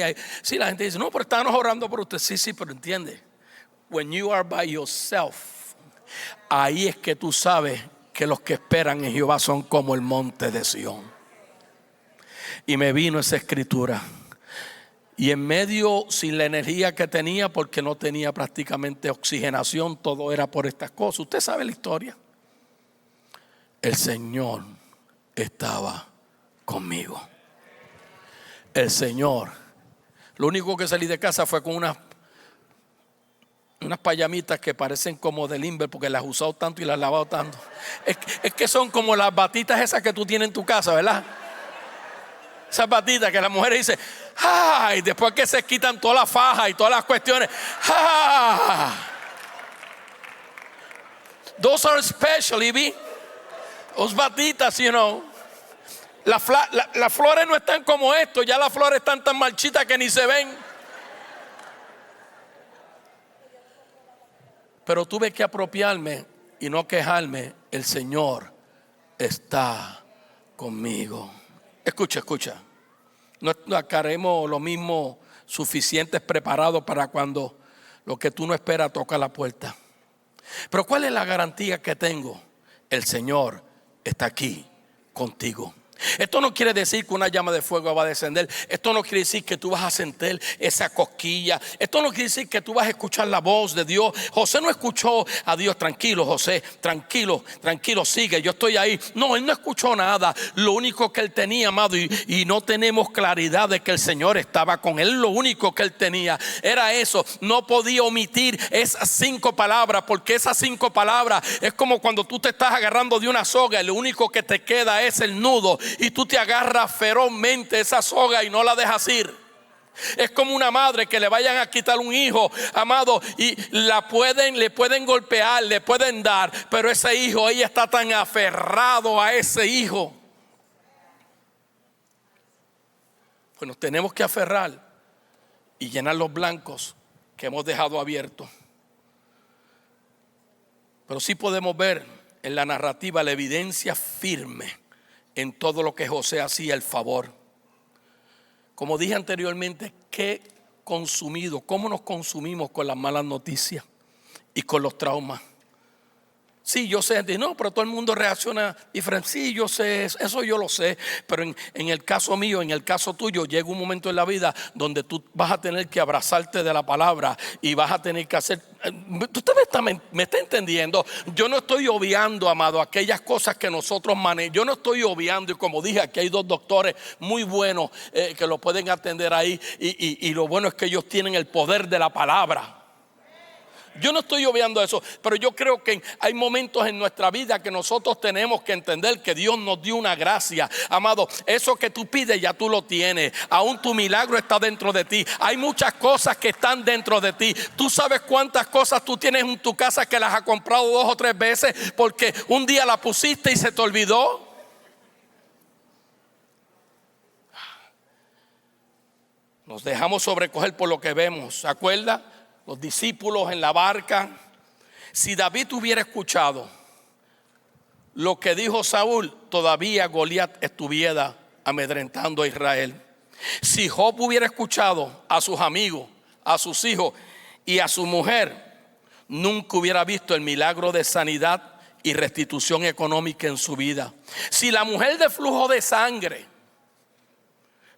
Speaker 1: la gente dice, no, pero estábamos orando por usted. Sí, pero entiende, when you are by yourself, ahí es que tú sabes que los que esperan en Jehová son como el monte de Sión. Y me vino esa escritura. Y en medio, sin la energía que tenía, porque no tenía prácticamente oxigenación, todo era por estas cosas. Usted sabe la historia. El Señor estaba conmigo. El Señor. Lo único que salí de casa fue con unas payamitas que parecen como de Limber, porque las he usado tanto y las he lavado tanto. Es que son como las batitas esas que tú tienes en tu casa, ¿verdad? Esas batitas que las mujeres dicen, ¡ay! Después que se quitan todas las fajas y todas las cuestiones, ¡ah! Those are special, Ivy. Los batitas, you know. Las flores no están como esto, ya las flores están tan marchitas que ni se ven. pero tuve que apropiarme y no quejarme. El Señor está conmigo. Escucha, escucha. No haremos lo mismo suficientes preparados para cuando lo que tú no esperas toca la puerta. Pero ¿cuál es la garantía que tengo? El Señor está aquí contigo. Esto no quiere decir que una llama de fuego va a descender. Esto no quiere decir que tú vas a sentir esa cosquilla. Esto no quiere decir que tú vas a escuchar la voz de Dios. José no escuchó a Dios. Tranquilo, José, tranquilo, tranquilo, sigue, yo estoy ahí. No, él no escuchó nada. Lo único que él tenía, amado, y no tenemos claridad de que el Señor estaba con él. Lo único que él tenía era eso. No podía omitir esas 5 palabras, porque esas 5 palabras es como cuando tú te estás agarrando de una soga y lo único que te queda es el nudo. Y tú te agarras ferozmente esa soga y no la dejas ir. Es como una madre que le vayan a quitar un hijo, amado, y le pueden golpear, le pueden dar, pero ese hijo, ella está tan aferrado a ese hijo. Pues nos tenemos que aferrar y llenar los blancos que hemos dejado abiertos. Pero sí podemos ver en la narrativa la evidencia firme en todo lo que José hacía el favor. Como dije anteriormente, ¿cómo nos consumimos con las malas noticias y con los traumas? Sí, yo sé, no, pero todo el mundo reacciona diferente. Sí, yo sé, eso yo lo sé. Pero en el caso mío, en el caso tuyo, llega un momento en la vida donde tú vas a tener que abrazarte de la palabra y vas a tener que hacer. Usted me está entendiendo. Yo no estoy obviando, amado, aquellas cosas que nosotros manejamos. Yo no estoy obviando, y como dije, aquí hay 2 doctores muy buenos que lo pueden atender ahí. Y lo bueno es que ellos tienen el poder de la palabra. Yo no estoy obviando eso, pero yo creo que hay momentos en nuestra vida que nosotros tenemos que entender que Dios nos dio una gracia. Amado, eso que tú pides ya tú lo tienes. Aún tu milagro está dentro de ti. Hay muchas cosas que están dentro de ti. Tú sabes cuántas cosas tú tienes en tu casa que las has comprado 2 o 3 veces porque un día la pusiste y se te olvidó. Nos dejamos sobrecoger por lo que vemos. ¿Se acuerda? Los discípulos en la barca. Si David hubiera escuchado lo que dijo Saúl, todavía Goliat estuviera amedrentando a Israel. Si Job hubiera escuchado a sus amigos, a sus hijos y a su mujer, nunca hubiera visto el milagro de sanidad y restitución económica en su vida. Si la mujer de flujo de sangre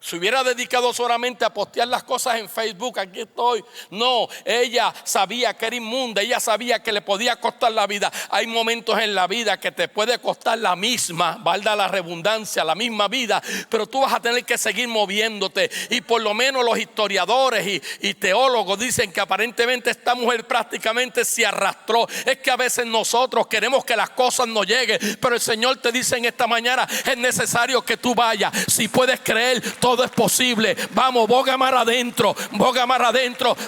Speaker 1: se hubiera dedicado solamente a postear las cosas en Facebook, aquí estoy. No, ella sabía que era inmunda, ella sabía que le podía costar la vida. Hay momentos en la vida que te puede costar la misma, valga la redundancia, la misma vida, pero tú vas a tener que seguir moviéndote. Y por lo menos los historiadores y teólogos dicen que aparentemente esta mujer prácticamente se arrastró. Es que a veces nosotros queremos que las cosas nos lleguen, pero el Señor te dice en esta mañana, es necesario que tú vayas. Si puedes creer, todo es posible. Vamos, boga mar adentro,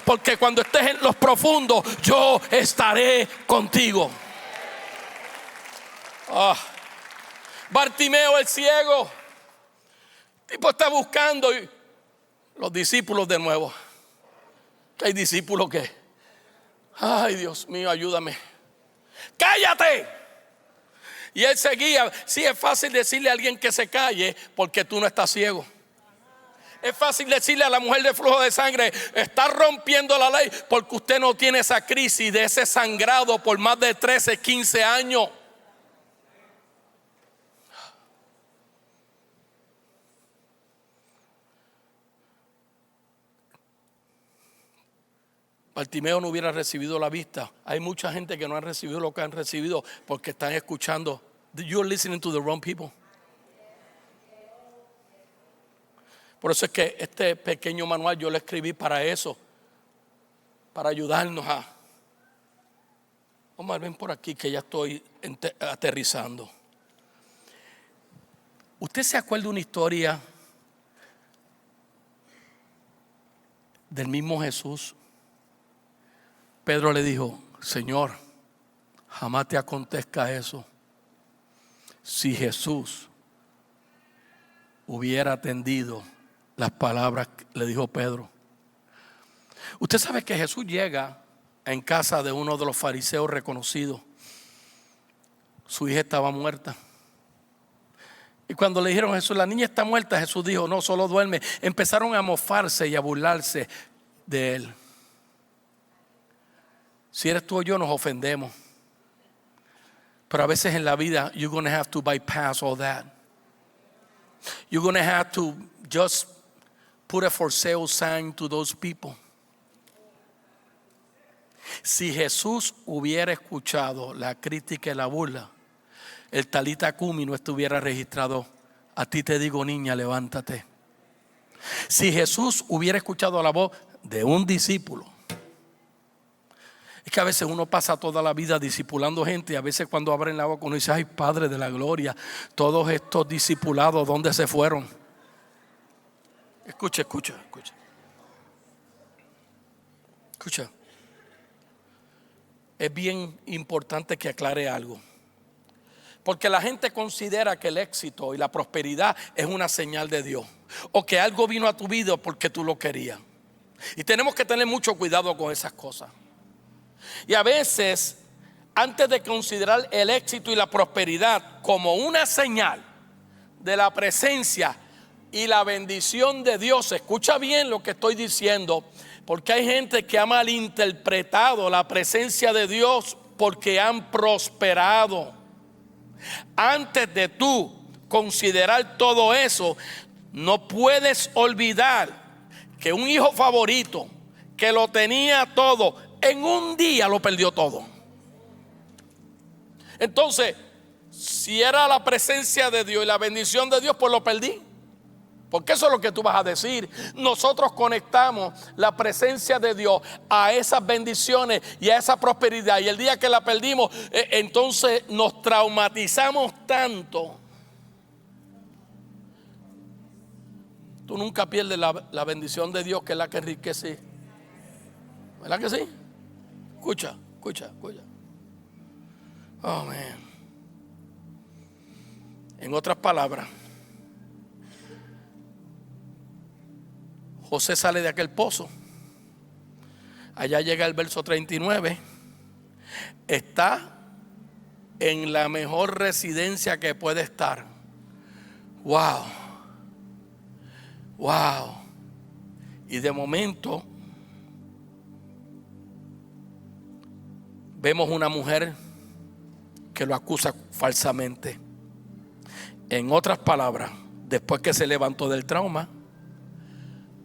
Speaker 1: porque cuando estés en los profundos, yo estaré contigo. Bartimeo el ciego, el tipo está buscando, y los discípulos de nuevo. ¿Qué hay discípulos que? Ay, Dios mío, ayúdame. ¡Cállate! Y él seguía. Sí, es fácil decirle a alguien que se calle porque tú no estás ciego. Es fácil decirle a la mujer de flujo de sangre, está rompiendo la ley porque usted no tiene esa crisis de ese sangrado por más de 13, 15 años. Bartimeo no hubiera recibido la vista. Hay mucha gente que no ha recibido lo que han recibido porque están escuchando. You're listening to the wrong people. Por eso es que este pequeño manual yo lo escribí para eso, para ayudarnos a. Omar, ven por aquí que ya estoy aterrizando. ¿Usted se acuerda de una historia del mismo Jesús? Pedro le dijo, Señor, jamás te acontezca eso. Si Jesús hubiera atendido las palabras que le dijo Pedro. Usted sabe que Jesús llega en casa de uno de los fariseos reconocidos. Su hija estaba muerta. Y cuando le dijeron a Jesús, la niña está muerta, Jesús dijo, no, solo duerme. Empezaron a mofarse y a burlarse de él. Si eres tú o yo, nos ofendemos. Pero a veces en la vida, you're going to have to bypass all that. You're going to have to just put a for sale sign to those people. Si Jesús hubiera escuchado la crítica y la burla, el Talita Cumi no estuviera registrado. A ti te digo, niña, levántate. Si Jesús hubiera escuchado la voz de un discípulo, es que a veces uno pasa toda la vida discipulando gente y a veces cuando abren la boca uno dice, ay, Padre de la gloria, todos estos discipulados, ¿dónde se fueron? Escucha. Es bien importante que aclare algo. Porque la gente considera que el éxito y la prosperidad es una señal de Dios. O que algo vino a tu vida porque tú lo querías. Y tenemos que tener mucho cuidado con esas cosas. Y a veces, antes de considerar el éxito y la prosperidad como una señal de la presencia y la bendición de Dios, escucha bien lo que estoy diciendo, porque hay gente que ha malinterpretado la presencia de Dios porque han prosperado. Antes de tú considerar todo eso, no puedes olvidar que un hijo favorito que lo tenía todo, en un día lo perdió todo. Entonces, si era la presencia de Dios y la bendición de Dios, pues lo perdí. Porque eso es lo que tú vas a decir. Nosotros conectamos la presencia de Dios a esas bendiciones y a esa prosperidad. Y el día que la perdimos, entonces nos traumatizamos tanto. Tú nunca pierdes la bendición de Dios, que es la que enriquece. ¿Verdad que sí? Escucha. Oh, man. En otras palabras, José sale de aquel pozo. Allá llega el verso 39. Está en la mejor residencia que puede estar. Wow. Y de momento vemos una mujer que lo acusa falsamente. En otras palabras, después que se levantó del trauma,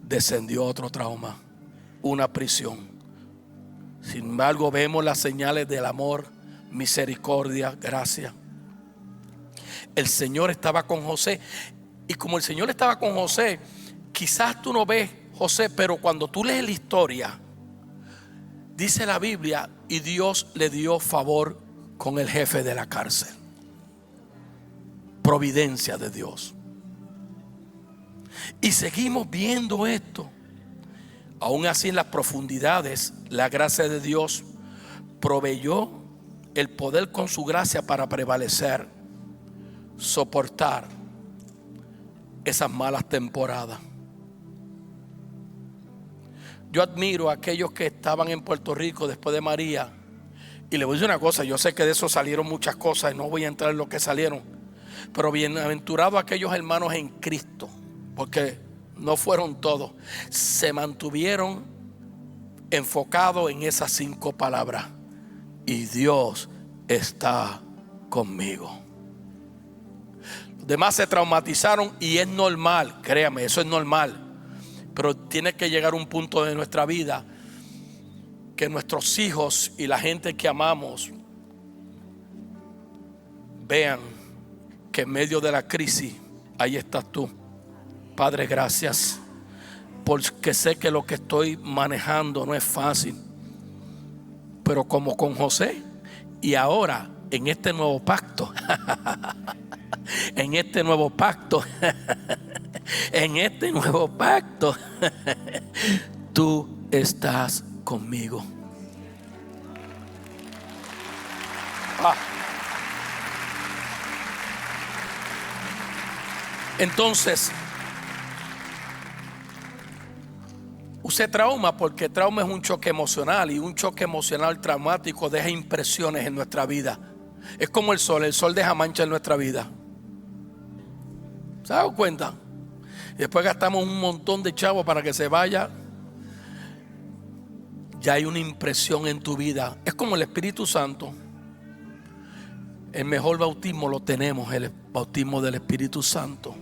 Speaker 1: descendió otro trauma, una prisión. Sin embargo, vemos las señales del amor, misericordia, gracia. El Señor estaba con José. Y como el Señor estaba con José, quizás tú no ves José, pero cuando tú lees la historia, dice la Biblia, y Dios le dio favor con el jefe de la cárcel. Providencia de Dios. Y seguimos viendo esto. Aún así, en las profundidades, la gracia de Dios proveyó el poder con su gracia para prevalecer, soportar esas malas temporadas. Yo admiro a aquellos que estaban en Puerto Rico después de María. Y le voy a decir una cosa, yo sé que de eso salieron muchas cosas y no voy a entrar en lo que salieron. Pero bienaventurados aquellos hermanos en Cristo, porque no fueron todos, se mantuvieron enfocados en esas 5 palabras. Y Dios está conmigo. Los demás se traumatizaron y es normal, créame, eso es normal. Pero tiene que llegar un punto de nuestra vida que nuestros hijos y la gente que amamos vean que en medio de la crisis ahí estás tú. Padre, gracias, porque sé que lo que estoy manejando no es fácil, pero como con José, y ahora en este nuevo pacto en este nuevo pacto tú estás conmigo. Entonces, Usé trauma porque trauma es un choque emocional, y un choque emocional traumático deja impresiones en nuestra vida. Es como el sol deja mancha en nuestra vida. ¿Se dan cuenta? Y después gastamos un montón de chavos para que se vaya. Ya hay una impresión en tu vida. Es como el Espíritu Santo. El mejor bautismo lo tenemos, el bautismo del Espíritu Santo.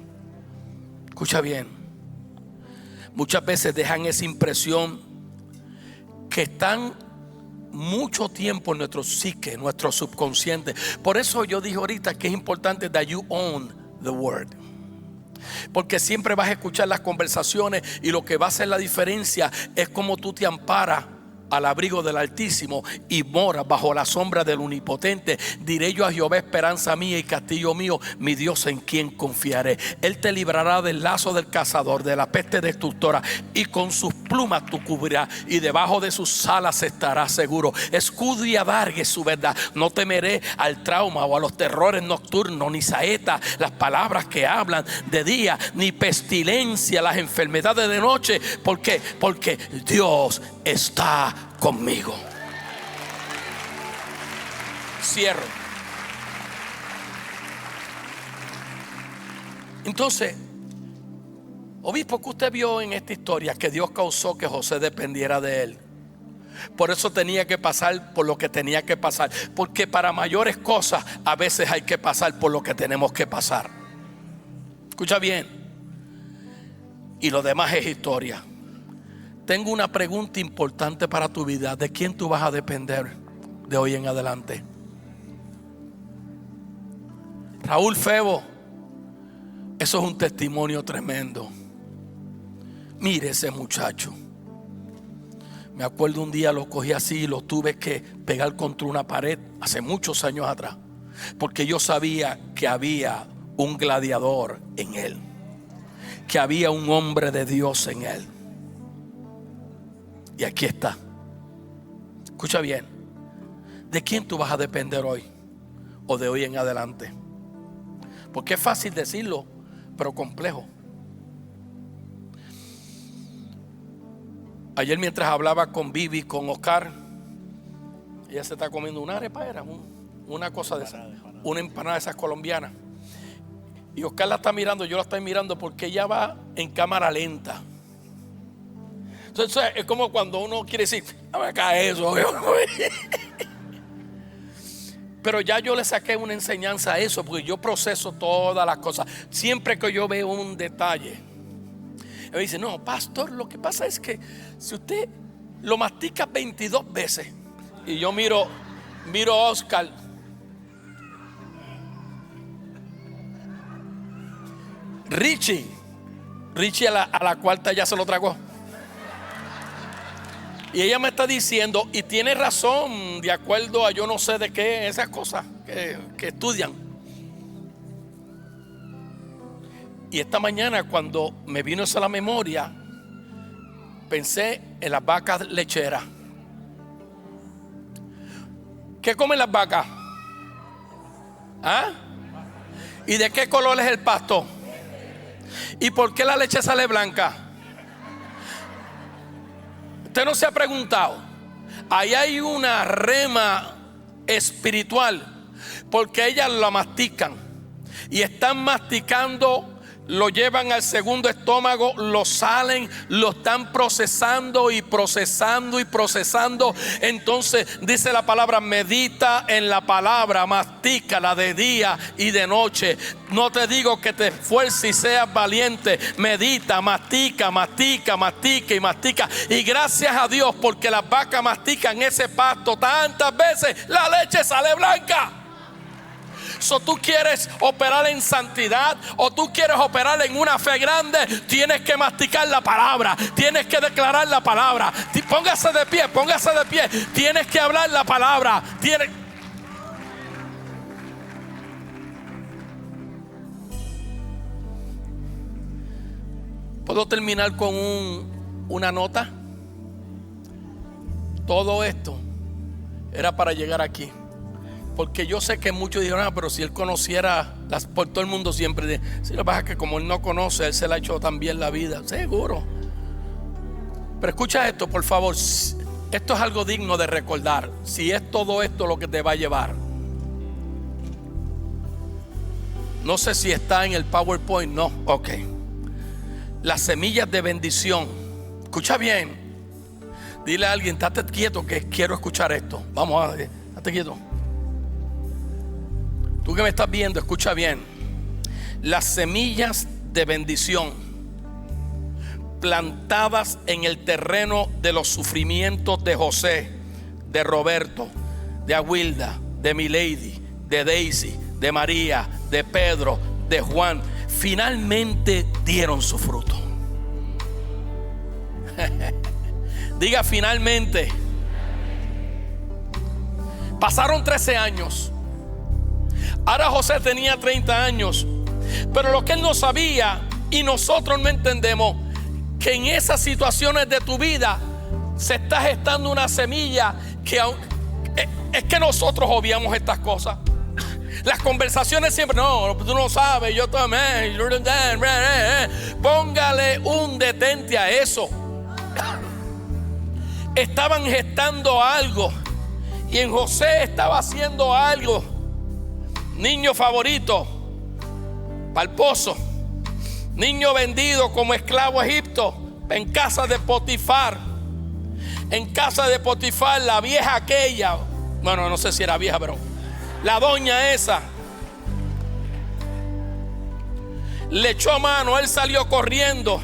Speaker 1: Escucha bien. Muchas veces dejan esa impresión que están mucho tiempo en nuestro psique, en nuestro subconsciente. Por eso yo dije ahorita que es importante that you own the word. Porque siempre vas a escuchar las conversaciones, y lo que va a hacer la diferencia es cómo tú te amparas al abrigo del Altísimo y moras bajo la sombra del Omnipotente. Diré yo a Jehová, esperanza mía y castillo mío, mi Dios en quien confiaré. Él te librará del lazo del cazador, de la peste destructora, y con sus plumas tú cubrirás, y debajo de sus alas estarás seguro. Escudo y adarga es su verdad. No temeré al trauma o a los terrores nocturnos, ni saeta las palabras que hablan de día, ni pestilencia las enfermedades de noche. ¿Por qué? Porque Dios está conmigo. Cierro. Entonces, obispo, que usted vio en esta historia que Dios causó que José dependiera de él. Por eso tenía que pasar por lo que tenía que pasar, porque para mayores cosas a veces hay que pasar por lo que tenemos que pasar. Escucha bien. Y lo demás es historia. Tengo una pregunta importante para tu vida. ¿De quién tú vas a depender de hoy en adelante? Raúl Febo, eso es un testimonio tremendo. Mire ese muchacho. Me acuerdo un día lo cogí así y lo tuve que pegar contra una pared hace muchos años atrás, porque yo sabía que había un gladiador en él, que había un hombre de Dios en él. Y aquí está. Escucha bien. ¿De quién tú vas a depender hoy o de hoy en adelante? Porque es fácil decirlo, pero complejo. Ayer mientras hablaba con Vivi, con Oscar, ella se está comiendo una arepa, una cosa de esa, una empanada de esas colombianas. Y Oscar la está mirando, yo la estoy mirando porque ella va en cámara lenta. Entonces es como cuando uno quiere decir, no me cae eso. Pero ya yo le saqué una enseñanza a eso, porque yo proceso todas las cosas. Siempre que yo veo un detalle, me dice, no, pastor, lo que pasa es que si usted lo mastica 22 veces. Y yo miro a Oscar. Richie a la cuarta ya se lo tragó. Y ella me está diciendo, y tiene razón, de acuerdo a yo no sé de qué, esas cosas que estudian. Y esta mañana cuando me vino eso a la memoria, pensé en las vacas lecheras. ¿Qué comen las vacas? ¿Ah? ¿Y de qué color es el pasto? ¿Y por qué la leche sale blanca? Usted no se ha preguntado. Ahí hay una rema espiritual, porque ellas la mastican y están masticando, lo llevan al segundo estómago, lo salen, lo están procesando y procesando y procesando. Entonces dice la palabra, medita en la palabra, mastícala de día y de noche. No te digo que te esfuerces y seas valiente. Medita, mastica, mastica, mastica y mastica. Y gracias a Dios, porque las vacas mastican ese pasto tantas veces, la leche sale blanca. So, tú quieres operar en santidad o tú quieres operar en una fe grande, tienes que masticar la palabra, tienes que declarar la palabra. Póngase de pie, tienes que hablar la palabra. ¿Puedo terminar con una nota? Todo esto era para llegar aquí. Porque yo sé que muchos dijeron, pero si él conociera, por todo el mundo siempre dice, sí, lo que pasa es que como él no conoce, él se le ha hecho tan bien la vida. Seguro. Pero escucha esto, por favor. Esto es algo digno de recordar. Si es todo esto lo que te va a llevar. No sé si está en el PowerPoint. No, ok. Las semillas de bendición. Escucha bien. Dile a alguien, estate quieto que quiero escuchar esto. Vamos a ver, estate quieto. Tú que me estás viendo, escucha bien. Las semillas de bendición plantadas en el terreno de los sufrimientos de José, de Roberto, de Aguilda, de Milady, de Daisy, de María, de Pedro, de Juan, finalmente dieron su fruto. Diga finalmente. Pasaron 13 años. Ahora José tenía 30 años. Pero lo que él no sabía y nosotros no entendemos, que en esas situaciones de tu vida se está gestando una semilla que es que nosotros obviamos estas cosas. Las conversaciones siempre, no, tú no sabes, yo también. Póngale un detente a eso. Estaban gestando algo y en José estaba haciendo algo. Niño favorito para el pozo, niño vendido como esclavo a Egipto, en casa de Potifar. En casa de Potifar, la vieja aquella, bueno, no sé si era vieja, pero la doña esa le echó a mano. Él salió corriendo,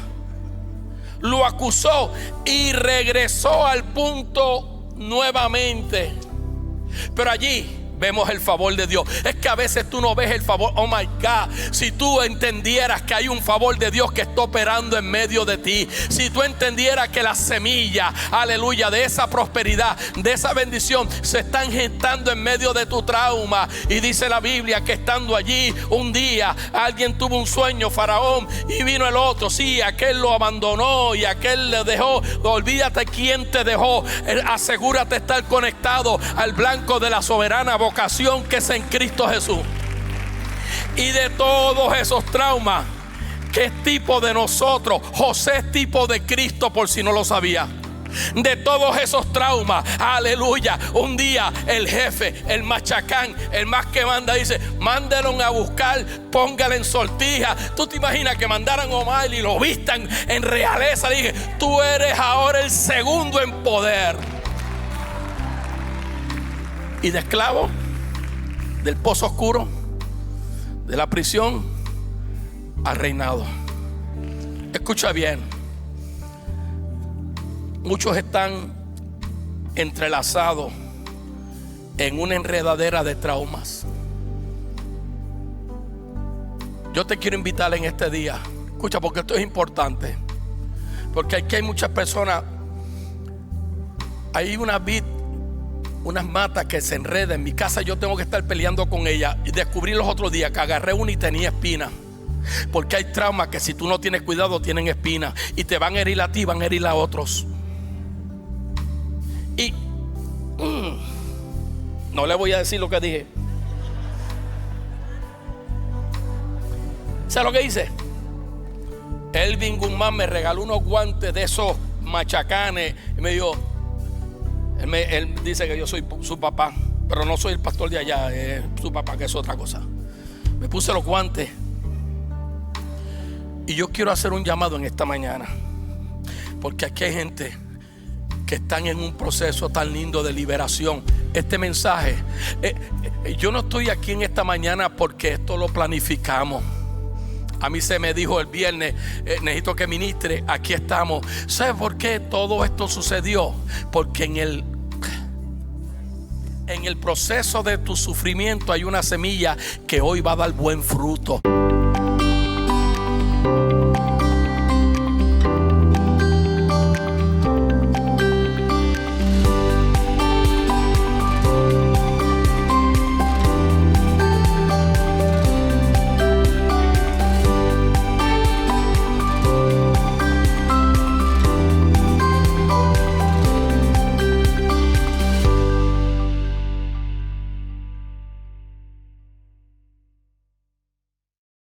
Speaker 1: lo acusó y regresó al punto nuevamente. Pero allí vemos el favor de Dios. Es que a veces tú no ves el favor. Oh my God. Si tú entendieras que hay un favor de Dios que está operando en medio de ti. Si tú entendieras que las semillas, aleluya, de esa prosperidad, de esa bendición, se están gestando en medio de tu trauma. Y dice la Biblia que estando allí un día alguien tuvo un sueño, Faraón, y vino el otro. Sí, aquel lo abandonó y aquel le dejó. Olvídate quién te dejó. Asegúrate de estar conectado al blanco de la soberana vocación que es en Cristo Jesús. Y de todos esos traumas, ¿qué tipo de nosotros? José es tipo de Cristo, por si no lo sabía. De todos esos traumas, aleluya, un día el jefe, el machacán, el más que manda, dice: mándenlo a buscar, póngale en sortija. Tú te imaginas que mandaran a Omar y lo vistan en realeza. Le dije: tú eres ahora el segundo en poder. Y de esclavo, del pozo oscuro, de la prisión, al reinado. Escucha bien. Muchos están entrelazados en una enredadera de traumas. Yo te quiero invitar en este día. Escucha, porque esto es importante. Porque aquí hay muchas personas. Hay una vid, unas matas que se enredan. En mi casa yo tengo que estar peleando con ella. Y descubrí los otros días que agarré una y tenía espina. Porque hay traumas que si tú no tienes cuidado tienen espinas. Y te van a herir a ti, van a herir a otros. Y no le voy a decir lo que dije. ¿Sabes lo que hice? Elvin Guzmán me regaló unos guantes de esos machacanes y me dijo, él dice que yo soy su papá, pero no soy el pastor de allá, es su papá, que es otra cosa. Me puse los guantes y yo quiero hacer un llamado en esta mañana, porque aquí hay gente que están en un proceso tan lindo de liberación. Este mensaje, yo no estoy aquí en esta mañana porque esto lo planificamos. A mí se me dijo el viernes, necesito que ministre, aquí estamos. ¿Sabes por qué todo esto sucedió? Porque en el proceso de tu sufrimiento hay una semilla que hoy va a dar buen fruto.